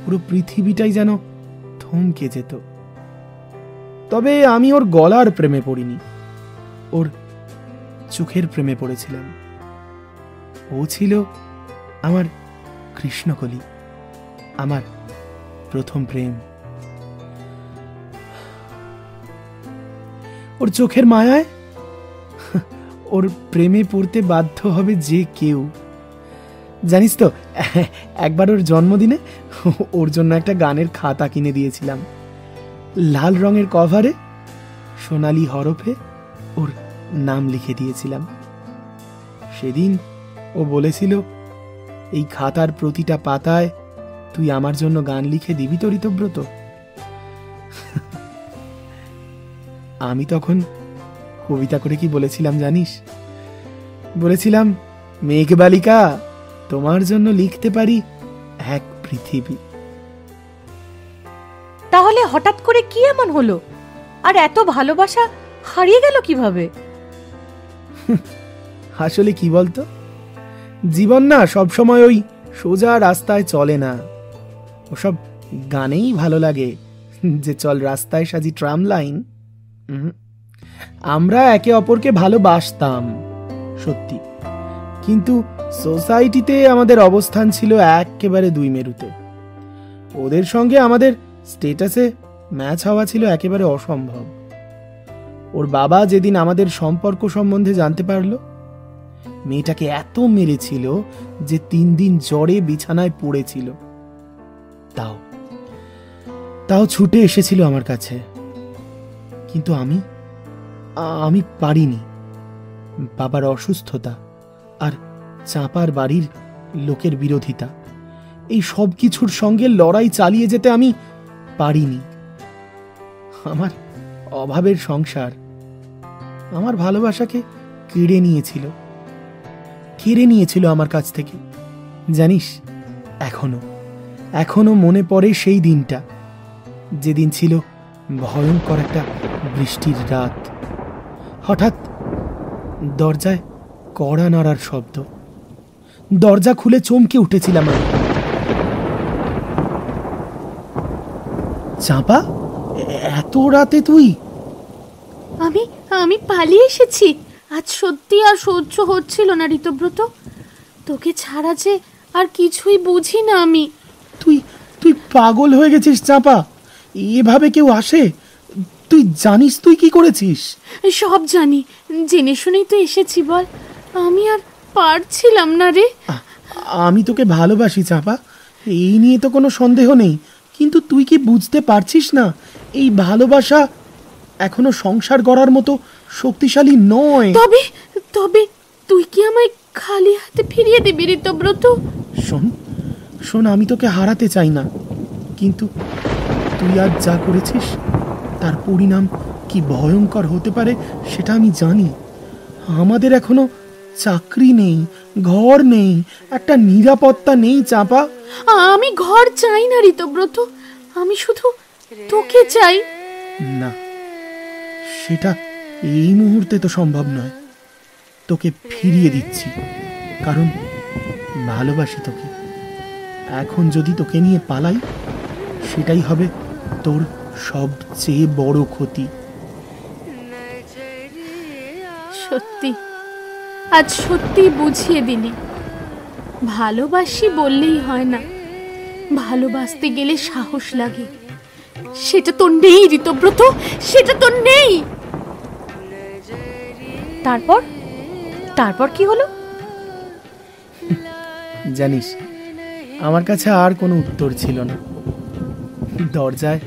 পুরো পৃথিবীটাই যেন থমকে যেত। তবে আমি ওর গলার প্রেমে পড়িনি, ওর চোখের প্রেমে পড়েছিলাম। ও ছিল আমার কৃষ্ণকলি, আমার প্রথম প্রেম। ওর চোখের মায়ায় ওর প্রেমে পড়তে বাধ্য হবে যে কেউ। জানিস তো, একবার ওর জন্মদিনে ওর জন্য একটা গানের খাতা কিনে দিয়েছিলাম। লাল রঙের কভারে সোনালি হরফে ওর নাম লিখে দিয়েছিলাম। সেদিন ও বলেছিল, এই খাতার প্রতিটা পাতায় তুই আমার জন্য গান লিখে দিবি তো ঋতব্রত। আমি তখন কবিতা করে কি বলেছিলাম জানিস? বলেছিলাম, মেঘ বালিকা, তোমার জন্য লিখতে পারি এক পৃথিবী। তাহলে হঠাৎ করে কি এমন হলো, আর এত ভালোবাসা হারিয়ে গেল কিভাবে? আসলে কি বলতো, জীবন না সবসময় ওই সোজা রাস্তায় চলে না। ওসব গানেই ভালো লাগে যে চল রাস্তায় সাজি ট্রাম লাইন। আমরা একে অপরকে ভালোবাসতাম সত্যি, কিন্তু সোসাইটিতে আমাদের অবস্থান ছিল একেবারে 2 মেরুতে। ওদের সঙ্গে আমাদের স্টেটাসে ম্যাচ হওয়া ছিল একেবারে অসম্ভব। ওর বাবা যেদিন আমাদের সম্পর্ক সম্বন্ধে জানতে পারল, মেয়েটাকে এত মেরেছিল যে 3 দিন জ্বরে বিছানায় পড়েছিল। তাও ছুটে এসেছিল আমার কাছে, কিন্তু আমি পারিনি। বাবার অসুস্থতা আর চাঁপার বাড়ির লোকের বিরোধিতা, এই সব কিছুর সঙ্গে লড়াই চালিয়ে যেতে আমি পারিনি। আমার অভাবের সংসার আমার ভালোবাসাকে কেড়ে নিয়েছিল আমার কাছ থেকে। জানিস, এখনো মনে পড়ে সেই দিনটা, যেদিন ছিল ভয়ঙ্কর একটা বৃষ্টির রাত। হঠাৎ দরজায় কড়া নাড়ার শব্দ। দরজা খুলে চমকে উঠেছিলাম আমি। চাঁপা, এত রাতে তুই? আমি পালিয়ে এসেছি। আজ সত্যি আর সহ্য হচ্ছিল না ঋতব্রত, তোকে ছাড়া যে আর কিছুই বুঝি না আমি। তুই পাগল হয়ে গেছিস চাঁপা? এভাবে কেউ আসে? তুই জানিস তুই কি করেছিস? সব জানি, জেনে শুনেই তো এসেছি। বল, আমি আর পারছিলাম না রে। আমি তোকে ভালোবাসি চাঁপা, এই নিয়ে তো কোনো সন্দেহ নেই, কিন্তু তুই কি বুঝতে পারছিস না এই ভালোবাসা এখনো সংসার করার মতো শক্তিশালী নয়। তবে তুই কি আমায় খালি হাতে ফিরিয়ে দিবি ঋতব্রত? শোন, আমি তোকে হারাতে চাই না, কিন্তু তুই আজ যা করেছিস তার পরিণাম কি ভয়ঙ্কর হতে পারে সেটা আমি জানি। আমাদের এখনো চাকরি নেই, ঘর নেই, একটা নিরাপত্তা নেই চাঁপা। আমি ঘর চাই না ঋতব্রত, আমি শুধু তোকে চাই। না, সেটা এই মুহূর্তে তো সম্ভব নয়। তোকে ফিরিয়ে দিচ্ছি, কারণ ভালোবাসি তোকে। এখন যদি তোকে নিয়ে পালাই, সেটাই হবে তোর সবচেয়ে বড় ক্ষতি। সত্যি, আজ সত্যি বুঝিয়ে দিলি। ভালোবাসি বললেই হয় না, ভালোবাসতে গেলে সাহস লাগে। সেটা তো নেই ঋতব্রত, সেটা তো নেই। তারপর কি হলো? জানিস, আমার কাছে আর কোনো উত্তর ছিল না। দরজায়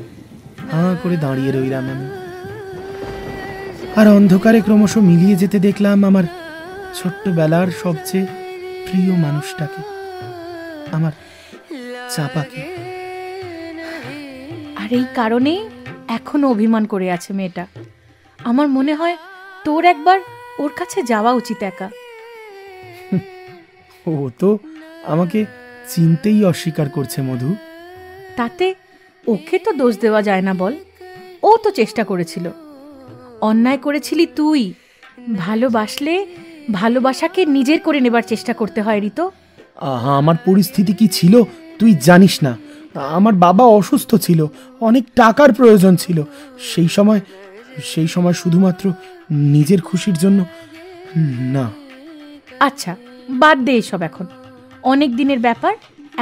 হাঁ করে দাঁড়িয়ে রইলাম আমি, আর অন্ধকারে ক্রমশ মিলিয়ে যেতে দেখলাম আমার ছোট্টবেলার সবচেয়ে প্রিয় মানুষটাকে, আমার চাঁপাকে। আর এই কারণে এখনো অভিমান করে আছে মেয়েটা। আমার মনে হয় তোর একবার ওর কাছে যাওয়া উচিত একা। ও তো আমাকে চিনতেই অস্বীকার করছে মধু। তাতে ওকে তো দোষ দেওয়া যায় না বল, ও তো চেষ্টা করেছিল। অন্যায় করেছিলি তুই। ভালোবাসলে ভালোবাসাকে নিজের করে নেবার চেষ্টা করতে হয় ঋতো। আমার পরিস্থিতি কি ছিল তুই জানিস না। আমার বাবা অসুস্থ ছিল, অনেক টাকার প্রয়োজন ছিল। সেই সময় শুধুমাত্র নিজের খুশির জন্য না। আচ্ছা, বাদ দে এসব, এখন অনেক দিনের ব্যাপার।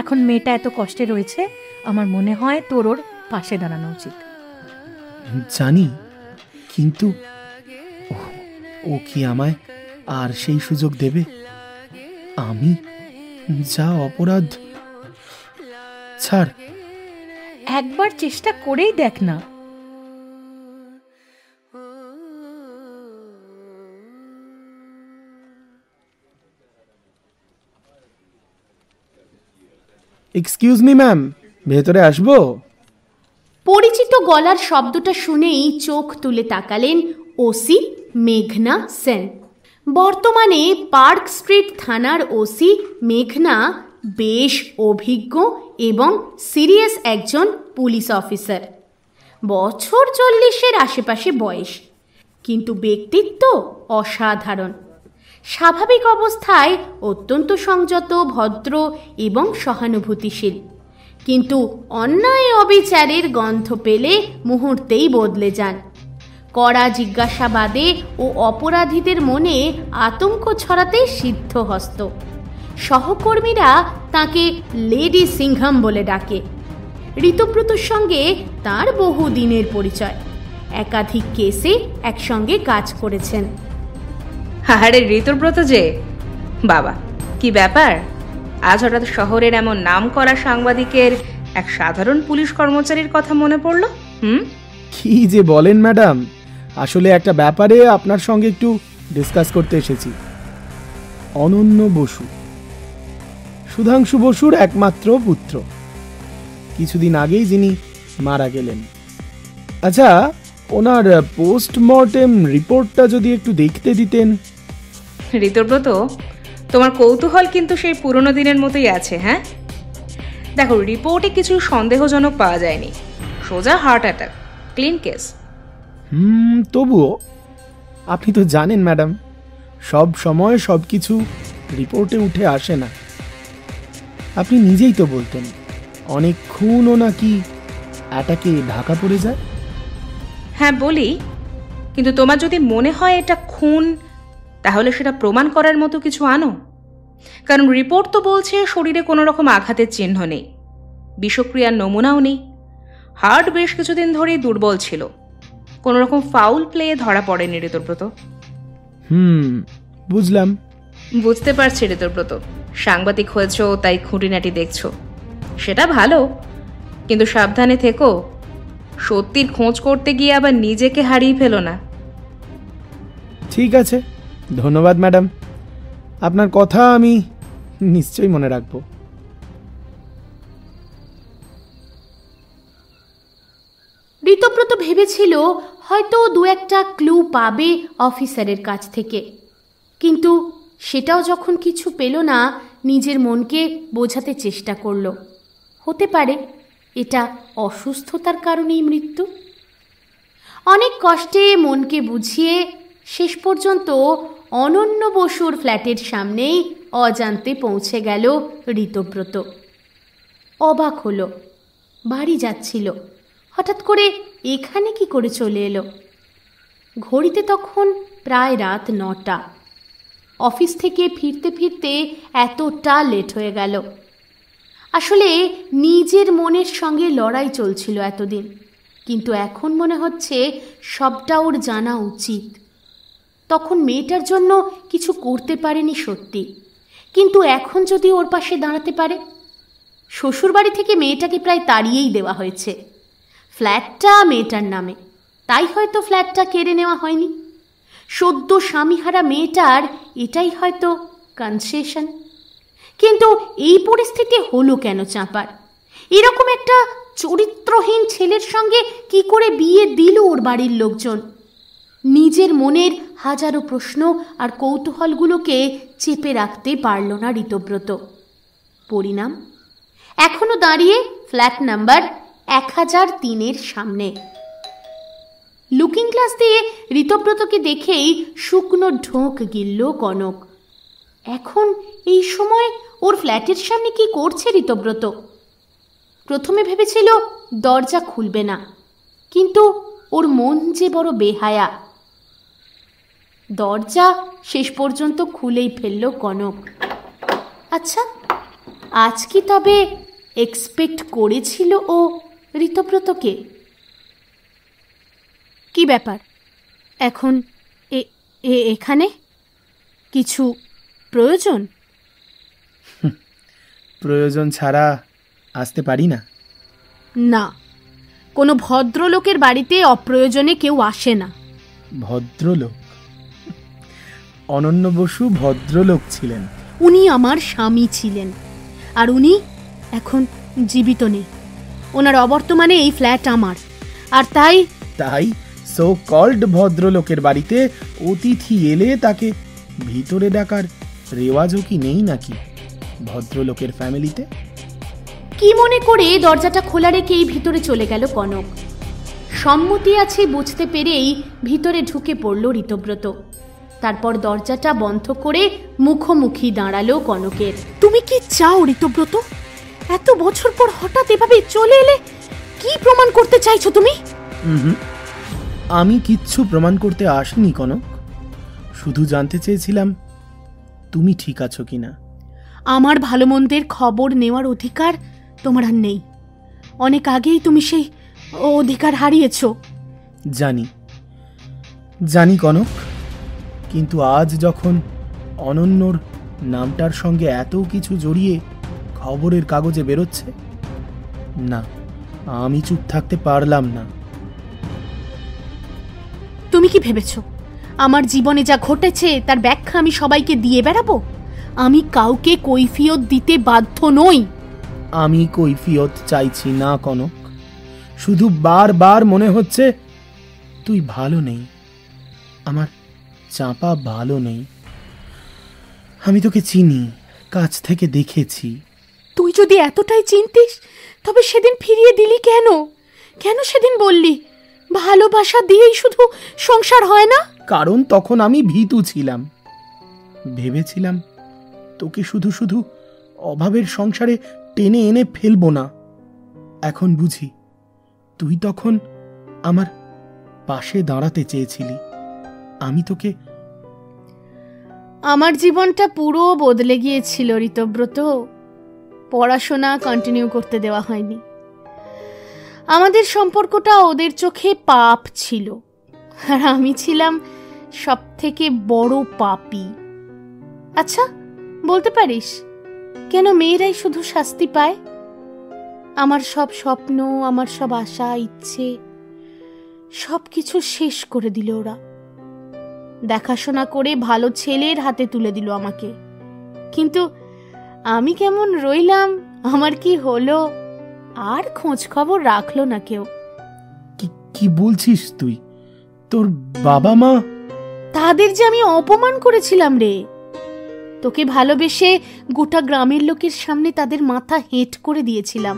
এখন মেয়েটা এত কষ্টে রয়েছে, আমার মনে হয় তোর ওর পাশে দাঁড়ানো উচিত। জানি, কিন্তু ও কি আমায় আর সেই সুযোগ দেবে? আমি যা অপরাধ। ছাড়, একবার চেষ্টা করেই দেখ না। এক্সকিউজ মি ম্যাম, ভেতরে আসবো? পরিচিত গলার শব্দটা শুনেই চোখ তুলে তাকালেন ওসি মেঘনা সেন। বর্তমানে পার্ক স্ট্রিট থানার ওসি মেঘনা বেশ অভিজ্ঞ এবং সিরিয়াস একজন পুলিশ অফিসার। বছর 40-এর আশেপাশে বয়স, কিন্তু ব্যক্তিত্ব অসাধারণ। স্বাভাবিক অবস্থায় অত্যন্ত সংযত, ভদ্র এবং সহানুভূতিশীল, কিন্তু অন্যায় অবিচারের গন্ধ পেলে মুহূর্তেই বদলে যান। কড়া জিজ্ঞাসাবাদে ও অপরাধীদের মনে আতঙ্ক ছড়াতে সিদ্ধহস্ত। সহকর্মীরা তাকে লেডি সিংহাম বলে ডাকে। ঋতব্রতর সঙ্গে তার বহুদিনের পরিচয়। একাধিক কেসে একসঙ্গে কাজ করেছেন। আরে ঋতুব্রত যে, বাবা কি ব্যাপার, আজ হঠাৎ শহরের এমন নাম করা সাংবাদিকের এক সাধারণ পুলিশ কর্মচারীর কথা মনে পড়লো? কি যে বলেন ম্যাডাম, আসলে একটা ব্যাপারে আপনার সঙ্গে একটু ডিসকাস করতে এসেছি। অনন্য বসু, সুধাংশু বসুর একমাত্র পুত্র, কিছুদিন আগেই যিনি মারা গেলেন। আচ্ছা, ওনার পোস্টমর্টেম রিপোর্টটা যদি একটু দেখতে দিতেন। ঋতুব্রত, তোমার কৌতূহল কিন্তু সেই পুরনো দিনের মতোই আছে। হ্যাঁ দেখো, রিপোর্টে কিছু সন্দেহজনক পাওয়া যায়নি, সোজা হার্ট অ্যাটাক, ক্লিন কেস। তবুও আপনি তো জানেন ম্যাডাম, সব সময় সব কিছু রিপোর্টে উঠে আসে না। আপনি নিজেই তো বলতেন অনেক খুনও নাকি অ্যাটাকে ঢাকা পড়ে যায়। হ্যাঁ বলি, কিন্তু তোমার যদি মনে হয় এটা খুন, তাহলে সেটা প্রমাণ করার মতো কিছু আনো। কারণ রিপোর্ট তো বলছে শরীরে কোনো রকম আঘাতের চিহ্ন নেই, বিষক্রিয়ার নমুনাও নেই, হার্ট বেশ কিছুদিন ধরেই দুর্বল ছিল, কোনো রকম ফাউল প্লে ধরা পড়েনি ঋতুব্রত। বুঝলাম। বুঝতে পারছি ঋতুব্রত, সাংবাদিক হয়েছ তাই খুঁটিনাটি দেখছো, সেটা ভালো, কিন্তু সাবধানে থেকো, সত্যির খোঁজ করতে গিয়ে আবার নিজেকে হারিয়ে ফেলো না। ঠিক আছে, ধন্যবাদ ম্যাডাম, আপনার কথা আমি নিশ্চয়ই মনে রাখব। ঋতব্রত ভেবেছিল হয়তো দু একটা ক্লু পাবে অফিসারের কাছ থেকে, কিন্তু সেটাও যখন কিছু পেল না, নিজের মনকে বোঝাতে চেষ্টা করল হতে পারে এটা অসুস্থতার কারণেই মৃত্যু। অনেক কষ্টে মনকে বুঝিয়ে শেষ পর্যন্ত অনন্য বসুর ফ্ল্যাটের সামনেই অজান্তে পৌঁছে গেল ঋতব্রত। অবাক হলো, বাড়ি যাচ্ছিল, হঠাৎ করে এখানে কি করে চলে এলো? ঘড়িতে তখন প্রায় রাত 9টা। অফিস থেকে ফিরতে ফিরতে এতটা লেট হয়ে গেল। আসলে নিজের মনের সঙ্গে লড়াই চলছিল এতদিন, কিন্তু এখন মনে হচ্ছে সবটা ওর জানা উচিত। তখন মেয়েটার জন্য কিছু করতে পারেনি সত্যি, কিন্তু এখন যদি ওর পাশে দাঁড়াতে পারে। শ্বশুরবাড়ি থেকে মেয়েটাকে প্রায় তাড়িয়েই দেওয়া হয়েছে, ফ্ল্যাটটা মেয়েটার নামে, তাই হয়তো ফ্ল্যাটটা কেড়ে নেওয়া হয়নি। সদ্য স্বামীহারা মেয়েটার এটাই হয়তো কনসেশন। কিন্তু এই পরিস্থিতি হলো কেন চাঁপার? এরকম একটা চরিত্রহীন ছেলের সঙ্গে কি করে বিয়ে দিল ওর বাড়ির লোকজন? নিজের মনের হাজারো প্রশ্ন আর কৌতূহলগুলোকে চেপে রাখতে পারল না ঋতব্রত। পরিণাম এখনো দাঁড়িয়ে ফ্ল্যাট নাম্বার 1003-এর সামনে। লুকিং গ্লাস দিয়ে ঋতব্রতকে দেখেই শুকনো ঢোক গিলল কনক। এখন এই সময় ওর ফ্ল্যাটের সামনে কি করছে ঋতব্রত? প্রথমে ভেবেছিল দরজা খুলবে না, কিন্তু ওর মন যে বড় বেহায়া, দরজা শেষ পর্যন্ত খুলেই ফেলল কনক। আচ্ছা, আজ কি তবে এক্সপেক্ট করেছিল ও ঋতব্রতকে? কি ব্যাপার এখন এখানে? কিছু প্রয়োজন? প্রয়োজন ছাড়া আসতে পারি না। না, কোনো ভদ্রলোকের বাড়িতে অপ্রয়োজনে কেউ আসে না। ভদ্রলোক? অনন্য বসু ভদ্রলোক ছিলেন? উনি আমার স্বামী ছিলেন, আর উনি এখন জীবিত নেই। ওনার অবর্তমানে এই ফ্ল্যাট আমার, আর তাই সো কল্ড ভদ্রলোকের বাড়িতে অতিথি এলে তাকে ভিতরে ডাকার রেওয়াজও কি নেই নাকি ভদ্রলোকের ফ্যামিলিতে? কি মনে করে দরজাটা খোলা রেখেই ভিতরে চলে গেল কনক। সম্মতি আছে বুঝতে পেরেই ভিতরে ঢুকে পড়ল ঋতব্রত। তারপর দরজাটা বন্ধ করে মুখোমুখি দাঁড়ালো কনকের। তুমি কি চাও ঋতব্রত? এত বছর পর হঠাৎ এভাবে চলে এলে, কি প্রমাণ করতে চাইছো তুমি? আমি কিচ্ছু প্রমাণ করতে আসিনি কনক, শুধু জানতে চেয়েছিলাম তুমি ঠিক আছো কিনা। আমার ভালো মন্দের খবর নেওয়ার অধিকার তোমার আর নেই। অনেক আগেই তুমি সেই অধিকার হারিয়েছ। জানি জানি কনক, কিন্তু আজ যখন অনন্যর নামটার সঙ্গে এত কিছু জড়িয়ে খবরের কাগজে বেরোচ্ছে, না, আমি চুপ থাকতে পারলাম না। তুমি কি ভেবেছ আমার জীবনে যা ঘটেছে তার ব্যাখ্যা আমি সবাইকে দিয়ে বেড়াবো? আমি কাউকে কৈফিয়ত দিতে বাধ্য নই। আমি কৈফিয়ত চাইছি না কনক, শুধু বারবার মনে হচ্ছে তুই ভালো নেই, আমার চাপা ভালো নেই। আমি তোকে চিনি, কাছ থেকে দেখেছি। তুই যদি এতটাই চিনতিস তবে সেদিন ফিরিয়ে দিলি কেন? কেন সেদিন বললি ভালোবাসা দিয়েই শুধু সংসার হয় না? কারণ তখন আমি ভীতু ছিলাম, ভেবেছিলাম তোকে শুধু শুধু অভাবের সংসারে টেনে এনে ফেলবো না। এখন বুঝি তুই তখন আমার পাশে দাঁড়াতে চেয়েছিলি। আমি তোকে, আমার জীবনটা পুরো বদলে গিয়েছিল ঋতব্রত। পড়াশোনা কন্টিনিউ করতে দেওয়া হয়নি। আমাদের সম্পর্কটা ওদের চোখে পাপ ছিল, আর আমি ছিলাম সব থেকে বড় পাপী। আচ্ছা, বলতে পারিস কেন মেয়েরাই শুধু শাস্তি পায়? আমার সব স্বপ্ন, আমার সব আশা, ইচ্ছে সব কিছু শেষ করে দিল ওরা। দেখাশোনা করে ভালো ছেলের হাতে তুলে দিল আমাকে, কিন্তু আমি কেমন রইলাম, আমার কি হলো, আর খোঁজ খবর রাখলো না কেউ। কি বলছিস তুই? তোর বাবা মা? তাদের যে আমি অপমান করেছিলাম রে। তোকে ভালোবেসে গোটা গ্রামের লোকের সামনে তাদের মাথা হেঁট করে দিয়েছিলাম।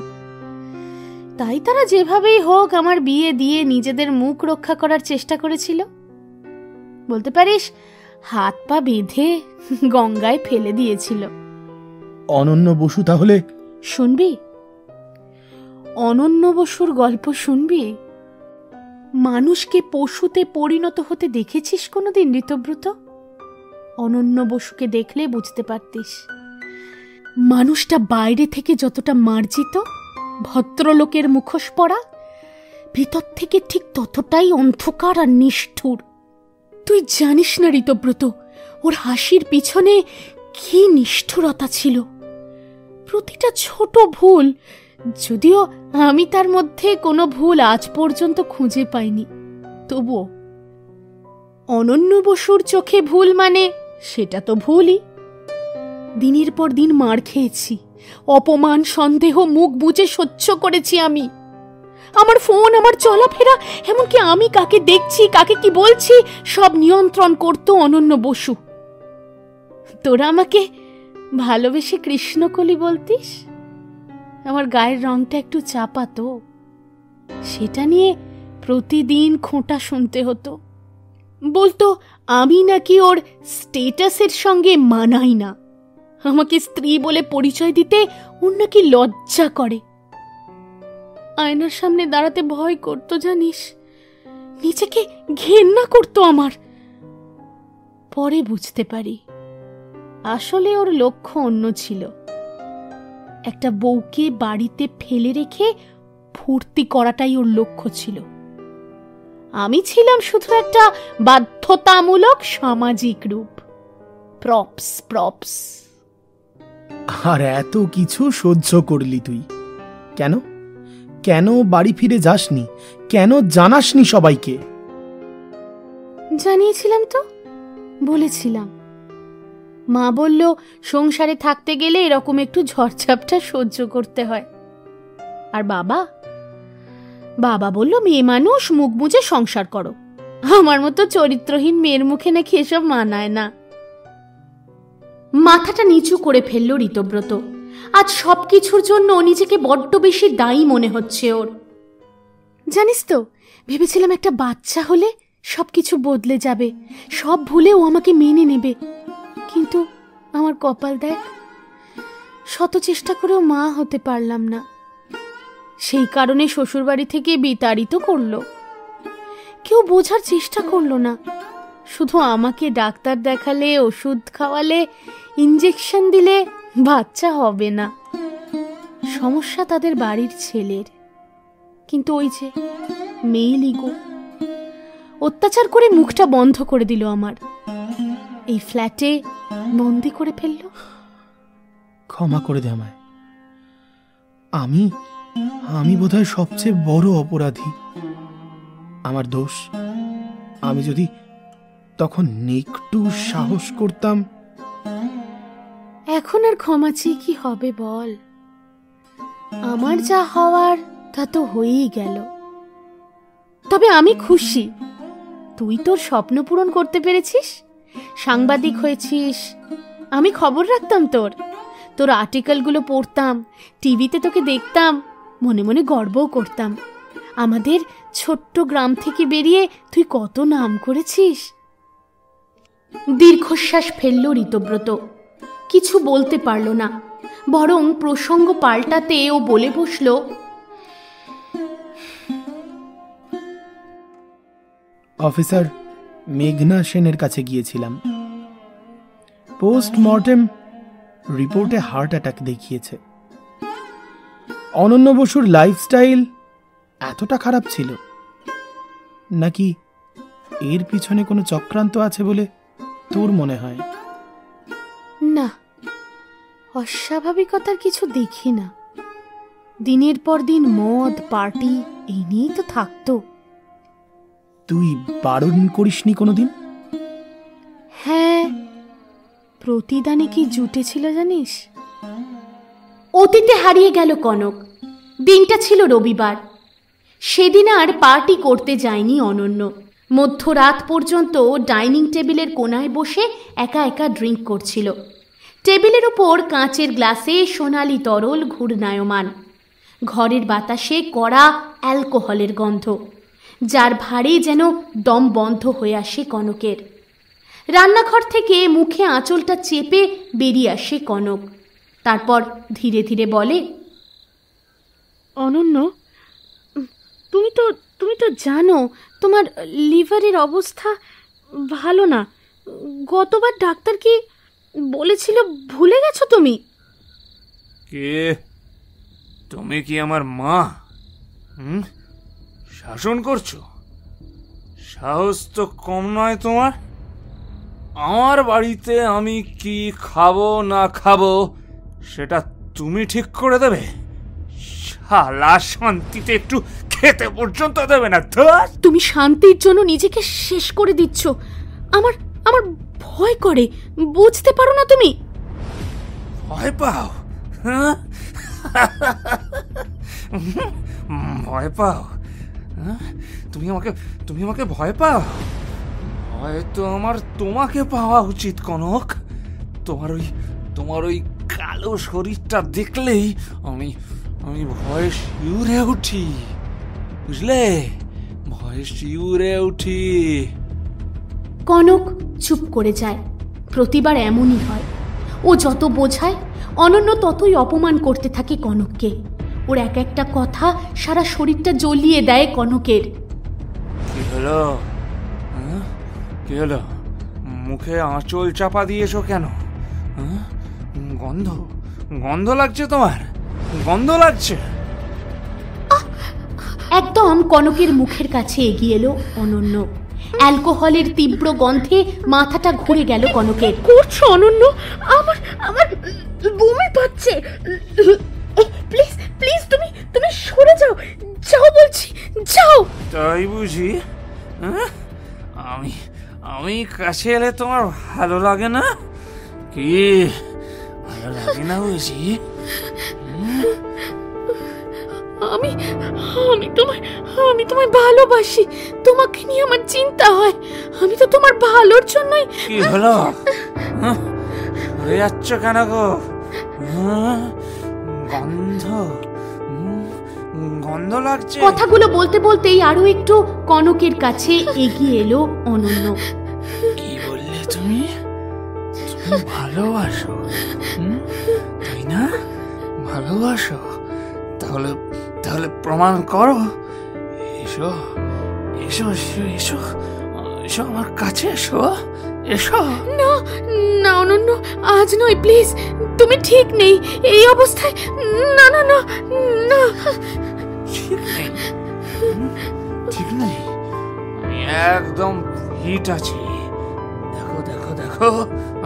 তাই তারা যেভাবেই হোক আমার বিয়ে দিয়ে নিজেদের মুখ রক্ষা করার চেষ্টা করেছিল। বলতে পারিস হাত পা বেঁধে গঙ্গায় ফেলে দিয়েছিল। অনন্য বসু তাহলে? শুনবি? অনন্য বসুর গল্প শুনবি? মানুষকে পশুতে পরিণত হতে দেখেছিস কোনোদিন ঋতব্রত? অনন্য বসুকে দেখলে বুঝতে পারতিস মানুষটা বাইরে থেকে যতটা মার্জিত, ভদ্রলোকের মুখোশ পরা, ভিতর থেকে ঠিক ততটাই অন্ধকার আর নিষ্ঠুর। তুই জানিস না ঋতব্রত, ওর হাসির পিছনে কি নিষ্ঠুরতা ছিল। প্রতিটা ছোট ভুল, যদিও আমি তার মধ্যে কোনো ভুল আজ পর্যন্ত খুঁজে পাইনি, তবুও অনন্য বসুর চোখে ভুল মানে সেটা তো ভুলই। দিনের পর দিন মার খেয়েছি, অপমান, সন্দেহ মুখ বুজে সহ্য করেছি আমি। আমার ফোন, আমার চলাফেরা, এমনকি আমি কাকে দেখছি, কাকে কি বলছি, সব নিয়ন্ত্রণ করত অনন্য বসু। তোরা আমাকে ভালোবেসে কৃষ্ণকলি বলতিস। আমার গায়ের রংটা একটু চাপা তো, সেটা নিয়ে প্রতিদিন খোঁটা শুনতে হতো। বলতো আমি নাকি ওর স্টেটাসের সঙ্গে মানাই না, আমাকে স্ত্রী বলে পরিচয় দিতে ওর নাকি লজ্জা করে। আয়নার সামনে দাঁড়াতে ভয় করতো জানিস, নিজেকে ঘেন্না করতো আমার। পরে বুঝতে পারি আসলে ওর লক্ষ্য অন্য ছিল। একটা বউকে বাড়িতে ফেলে রেখে ফুর্তি করাটাই ওর লক্ষ্য ছিল। আমি ছিলাম শুধু একটা বাধ্যতামূলক সামাজিক রূপ, প্রপস। আর এত কিছু সহ্য করলি তুই কেন? কেন বাড়ি ফিরে যাসনি? কেন জানাসনি সবাইকে? জানিয়েছিলাম তো, বলেছিলাম। মা বলল সংসারে থাকতে গেলে এরকম একটু ঝড়ঝাপটা সহ্য করতে হয়। আর বাবা বলল মেয়ে মানুষ, মুখ বুজে সংসার করো। আমার মতো চরিত্রহীন মেয়ের মুখে নাকি এসব মানায় না। মাথাটা নিচু করে ফেলল ঋতব্রত। আজ সবকিছুর জন্য নিজেকে বড্ড বেশি দায়ী মনে হচ্ছে ওর। জানিস তো, ভেবেছিলাম একটা বাচ্চা হলে সবকিছু বদলে যাবে, সব ভুলে ও আমাকে মেনে নেবে। কিন্তু আমার কপাল দেখ, শত চেষ্টা করেও মা হতে পারলাম না। সেই কারণে শ্বশুরবাড়ি থেকে বিতাড়িত করলো। কেউ বোঝার চেষ্টা করলো না, শুধু আমাকে ডাক্তার দেখালে, ওষুধ খাওয়ালে, ইঞ্জেকশন দিলে বাচ্চা হবে না। সমস্যা তাদের বাড়ির ছেলের, কিন্তু ওই যে মেল ইগো, অত্যাচার করে মুখটা বন্ধ করে দিল আমার, এই ফ্ল্যাটে বন্দি করে ফেললো। ক্ষমা করে দে আমায়। আমি আমি বোধহয় সবচেয়ে বড় অপরাধী। আমার দোষ। আমি যদি তখন একটু সাহস করতাম। এখন আর ক্ষমা চেয়ে কি হবে বল? আমার যা হওয়ার তা তো হয়েই গেল। তবে আমি খুশি, তুই তোর স্বপ্ন পূরণ করতে পেরেছিস, সাংবাদিক হয়েছিস। আমি খবর রাখতাম তোর আর্টিকেলগুলো পড়তাম, টিভিতে তোকে দেখতাম, মনে মনে গর্বও করতাম। আমাদের ছোট্ট গ্রাম থেকে বেরিয়ে তুই কত নাম করেছিস। দীর্ঘশ্বাস ফেলল ঋতব্রত, কিছু বলতে পারল না, বরং প্রসঙ্গ পাল্টাতে ও বলে বসল, অফিসার মেঘনা সেনের কাছে গিয়েছিলাম। পোস্টমর্টেম রিপোর্টে হার্ট অ্যাটাক দেখিয়েছে। অনন্য বসুর লাইফস্টাইল এতটা খারাপ ছিল নাকি এর পিছনে কোনো চক্রান্ত আছে বলে তোর মনে হয়? না, অস্বাভাবিকতার কিছু দেখি না। দিনের পর দিন মদ পার্টি এই নিয়েই তো থাকতো। তুই বারণ করিসনি কোনোদিন? হ্যাঁ, প্রতিদানে কি জুটেছিল জানিস? অতীতে হারিয়ে গেল কনক। দিনটা ছিল রবিবার। সেদিন আর পার্টি করতে যায়নি অনন্য। মধ্যরাত পর্যন্ত ডাইনিং টেবিলের কোনায় বসে একা একা ড্রিঙ্ক করছিল। টেবিলের উপর কাঁচের গ্লাসে সোনালি তরল ঘূর্ণায়মান। ঘরের বাতাসে কড়া অ্যালকোহলের গন্ধ, যার ভারে যেন দম বন্ধ হয়ে আসে কনকের। রান্নাঘর থেকে মুখে আঁচলটা চেপে বেরিয়ে আসে কনক। তারপর ধীরে ধীরে বলে, অনন্য, তুমি তো জানো তোমার লিভারের অবস্থা ভালো না। গতবার ডাক্তার কি বলেছিল ভুলে গেছো তুমি? কে তুমি? কি আমার মা? শাসন করছো? সাহস তো কম নয় তোমার। আমার বাড়িতে আমি কি খাবো না খাবো সেটা তুমি ঠিক করে দেবে? শালা শান্তিতে একটু খেতে পর্যন্ত দেবে না। তুমি শান্তির জন্য নিজেকে শেষ করে দিচ্ছ। আমার আমার ভয় করে, বুঝতে পারো না তুমি? ভয় পাও? ভয় পাও? তুমি আমাকে ভয় পাও? হয়তো আমার তোমাকে পাওয়া উচিত কনক। তোমার ওই কালো শরীরটা দেখলেই আমি ভয়ে শিউরে উঠি, বুঝলে? ভয়ে শিউরে উঠি। কনক চুপ করে যায়। প্রতিবার এমনই হয়। ও যত বোঝায় অনন্য ততই অপমান করতে থাকে কনককে। ওর এক একটা কথা সারা শরীরটা জ্বলিয়ে দেয় কনকের। কি হলো? কি হলো? মুখে আঁচল চাপা দিয়েছো কেন? গন্ধ লাগছে তোমার? গন্ধ লাগছে? একদম কনকের মুখের কাছে এগিয়ে এলো অনন্য। অ্যালকোহলের তীব্র গন্ধে মাথাটা ঘুরে গেল কনকের। করছো অনন্য? আমার বমি পাচ্ছে। প্লিজ প্লিজ তুমি সরে যাও, যাও বলছি, যাও। তাই বুঝি? আমি কাছে এলে তোমার ভালো লাগে না? কি ভালো লাগে না বুঝি? আমি তোমায় ভালোবাসি। তোমাকে নিয়ে আমার চিন্তা হয়। আমি তো তোমার ভালোর জন্যই। কি হলো? সরে যাচ্ছ কেন গো? গন্ধ লাগছে। কথাগুলো বলতে বলতেই আরো একটু কনকের কাছে এগিয়ে এলো অনন্য। কি বললে তুমি? ভালোবাসো, তাই না? ভালোবাসো? তাহলে প্রমাণ করো। এসো এসো এসো এসো এসো আমার কাছে এসো। এসো। না না অনন্য, আজ নয় প্লিজ। তুমি ঠিক নেই এই অবস্থায়। না না না না। ঠিক নেই? ঠিক নেই? আমি একদম ফিট আছি। দেখো দেখো দেখো,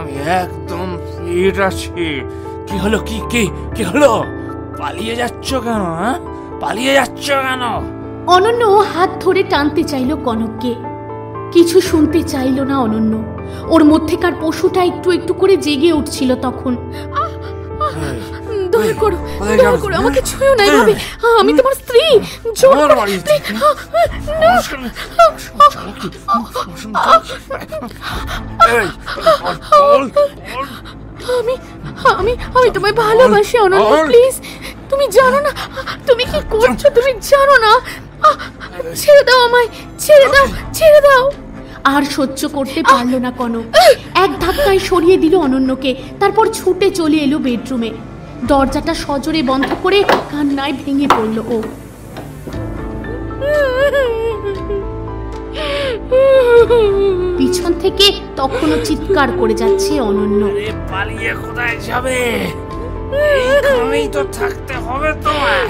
আমি একদম ফিট আছি। কি হলো? কি কি কি হলো? পালিয়ে যাচ্ছ কেন? হ্যাঁ, পালিয়ে যাচ্ছ কেন? অনন্য হাত ধরে টানতে চাইল কনককে। কিছু শুনতে চাইল না অনন্য। ওর মধ্যেকার পশুটা একটু একটু করে জেগে উঠছিল তখন। দয়া করো, দয়া করো, আমাকে ছুঁয়ো না এভাবে। আমি তোমার স্ত্রী। আমি তোমায় ভালোবাসি অনন্য, প্লিজ। তুমি জানো না তুমি কি করছো? তুমি জানো না? ছেড়ে দাও আমায়, ছেড়ে দাও, ছেড়ে দাও। আর সহ্য করতে পারলো না কনক। এক ধাক্কায় সরিয়ে দিল অনন্যকে। তারপর ছুটে চলে এলো বেডরুমে। দরজাটা সজোরে বন্ধ করে কান্নায় ভেঙে পড়ল ও। পিছন থেকে তখনও চিৎকার করে যাচ্ছে অনন্য। পালিয়ে কোথায় যাবে? এইখানেই তো থাকতে হবে তোমায়।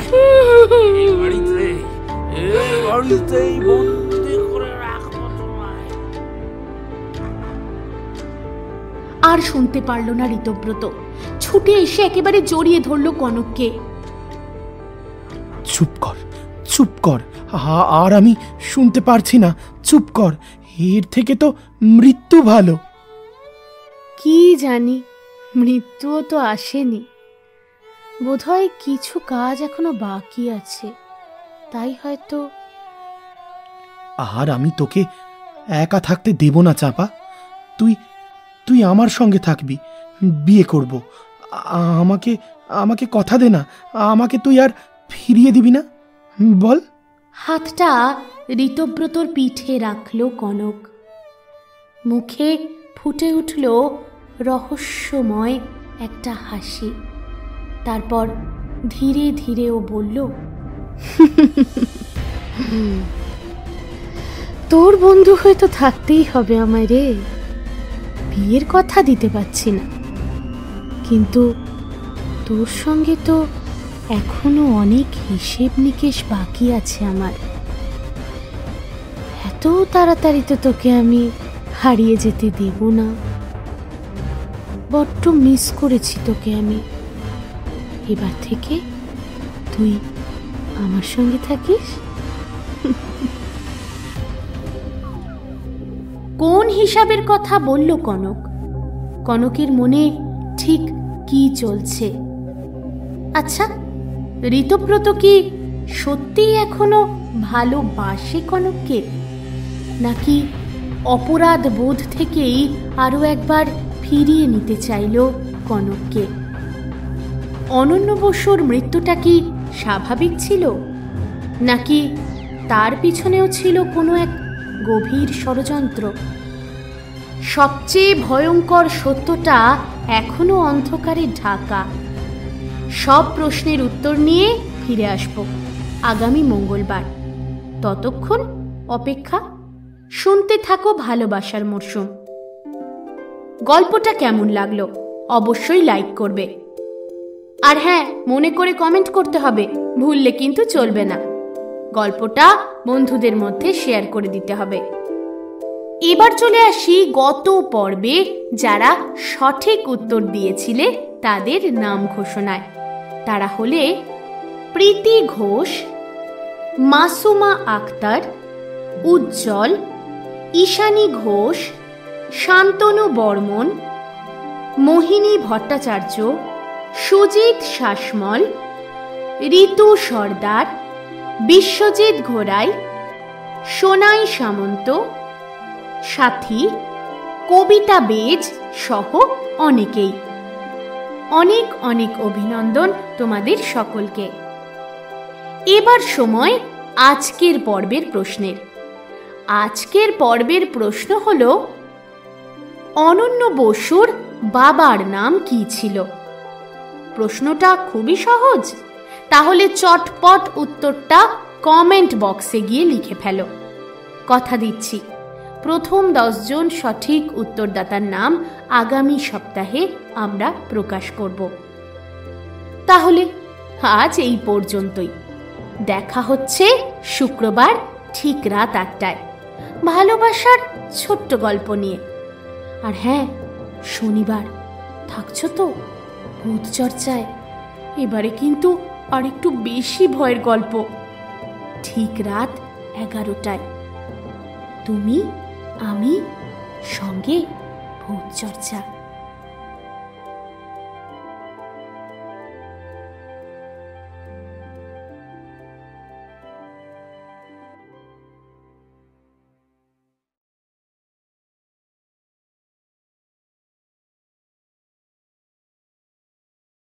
এই বাড়িতেই বন্দি করে রাখবো তোমায়। আর শুনতে পারল না ঋতব্রত। ছুটে এসে একেবারে জড়িয়ে ধরল কনককে। চুপ কর, চুপ কর। আর আমি শুনতে পারছি না। চুপ কর, এর থেকে তো মৃত্যু ভালো। কি জানি, মৃত্যুও তো আসেনি। বোধহয় কিছু কাজ এখনো বাকি আছে, তাই হয়তো। আর আমি তোকে একা থাকতে দেব না চাপা। তুই আমার সঙ্গে থাকবি, বিয়ে করব। আমাকে আমাকে কথা দে না, আমাকে তুই আর ফিরিয়ে দিবি না, বল। হাতটা ঋতব্রতর পিঠে রাখল কনক। মুখে ফুটে উঠল রহস্যময় একটা হাসি। তারপর ধীরে ধীরে ও বলল, তোর বন্ধু হয়তো থাকতেই হবে আমায় রে। বিয়ের কথা দিতে পারছি না, কিন্তু তোর সঙ্গে তো এখনো অনেক হিসেব নিকেশ বাকি আছে আমার। এত তাড়াতাড়ি তো তোকে আমি হারিয়ে যেতে দেব না। বড্ড মিস করেছি তোকে আমি। এবার থেকে তুই আমার সঙ্গে থাকিস। কোন হিসাবের কথা বলল কনক? কনকের মনে ঠিক কি চলছে? আচ্ছা, ঋতব্রত কি সত্যিই এখনো ভালোবাসে কনককে, নাকি অপরাধ বোধ থেকেই আরো একবার ফিরিয়ে নিতে চাইল কনককে? অনন্য বসুর মৃত্যুটা কি স্বাভাবিক ছিল, নাকি তার পিছনেও ছিল কোনো এক গভীর ষড়যন্ত্র? সবচেয়ে ভয়ঙ্কর সত্যটা এখনো অন্ধকারে ঢাকা। সব প্রশ্নের উত্তর নিয়ে ফিরে আসব আগামী মঙ্গলবার। ততক্ষণ অপেক্ষা, শুনতে থাকো ভালোবাসার মরশুম। গল্পটা কেমন লাগলো অবশ্যই লাইক করবে। আর হ্যাঁ, মনে করে কমেন্ট করতে হবে, ভুললে কিন্তু চলবে না। গল্পটা বন্ধুদের মধ্যে শেয়ার করে দিতে হবে। এবার চলে আসি গত পর্বে যারা সঠিক উত্তর দিয়েছিলে তাদের নাম ঘোষণায়। তারা হলে প্রীতি ঘোষ, মাসুমা আক্তার, উজ্জ্বল, ঈশানী ঘোষ, শান্তনু বর্মন, মোহিনী ভট্টাচার্য, সুজিত শাসমল, ঋতু সর্দার, বিশ্বজিৎ ঘোড়াই, সোনাই সামন্ত, সাথী, কবিতা বেজ সহ অনেকেই। অনেক অনেক অভিনন্দন তোমাদের সকলকে। এবার সময় আজকের পর্বের প্রশ্নের। আজকের পর্বের প্রশ্ন হল, অনন্য বসুর বাবার নাম কি ছিল? প্রশ্নটা খুবই সহজ, তাহলে চটপট উত্তরটা কমেন্ট বক্সে গিয়ে লিখে ফেলো। কথা দিচ্ছি, প্রথম 10 জন সঠিক উত্তরদাতার নাম আগামী সপ্তাহে আমরা প্রকাশ করব। তাহলে আজ এই পর্যন্তই। দেখা হচ্ছে শুক্রবার ঠিক রাত 8টায়। ভালোবাসার ছোট্ট গল্প নিয়ে। আর হ্যাঁ, শনিবার থাকছো তো ভূত চর্চায়? এবারে কিন্তু আর একটু বেশি ভয়ের গল্প, ঠিক রাত 11টায়। তুমি, আমি, সঙ্গে ভূত চর্চা।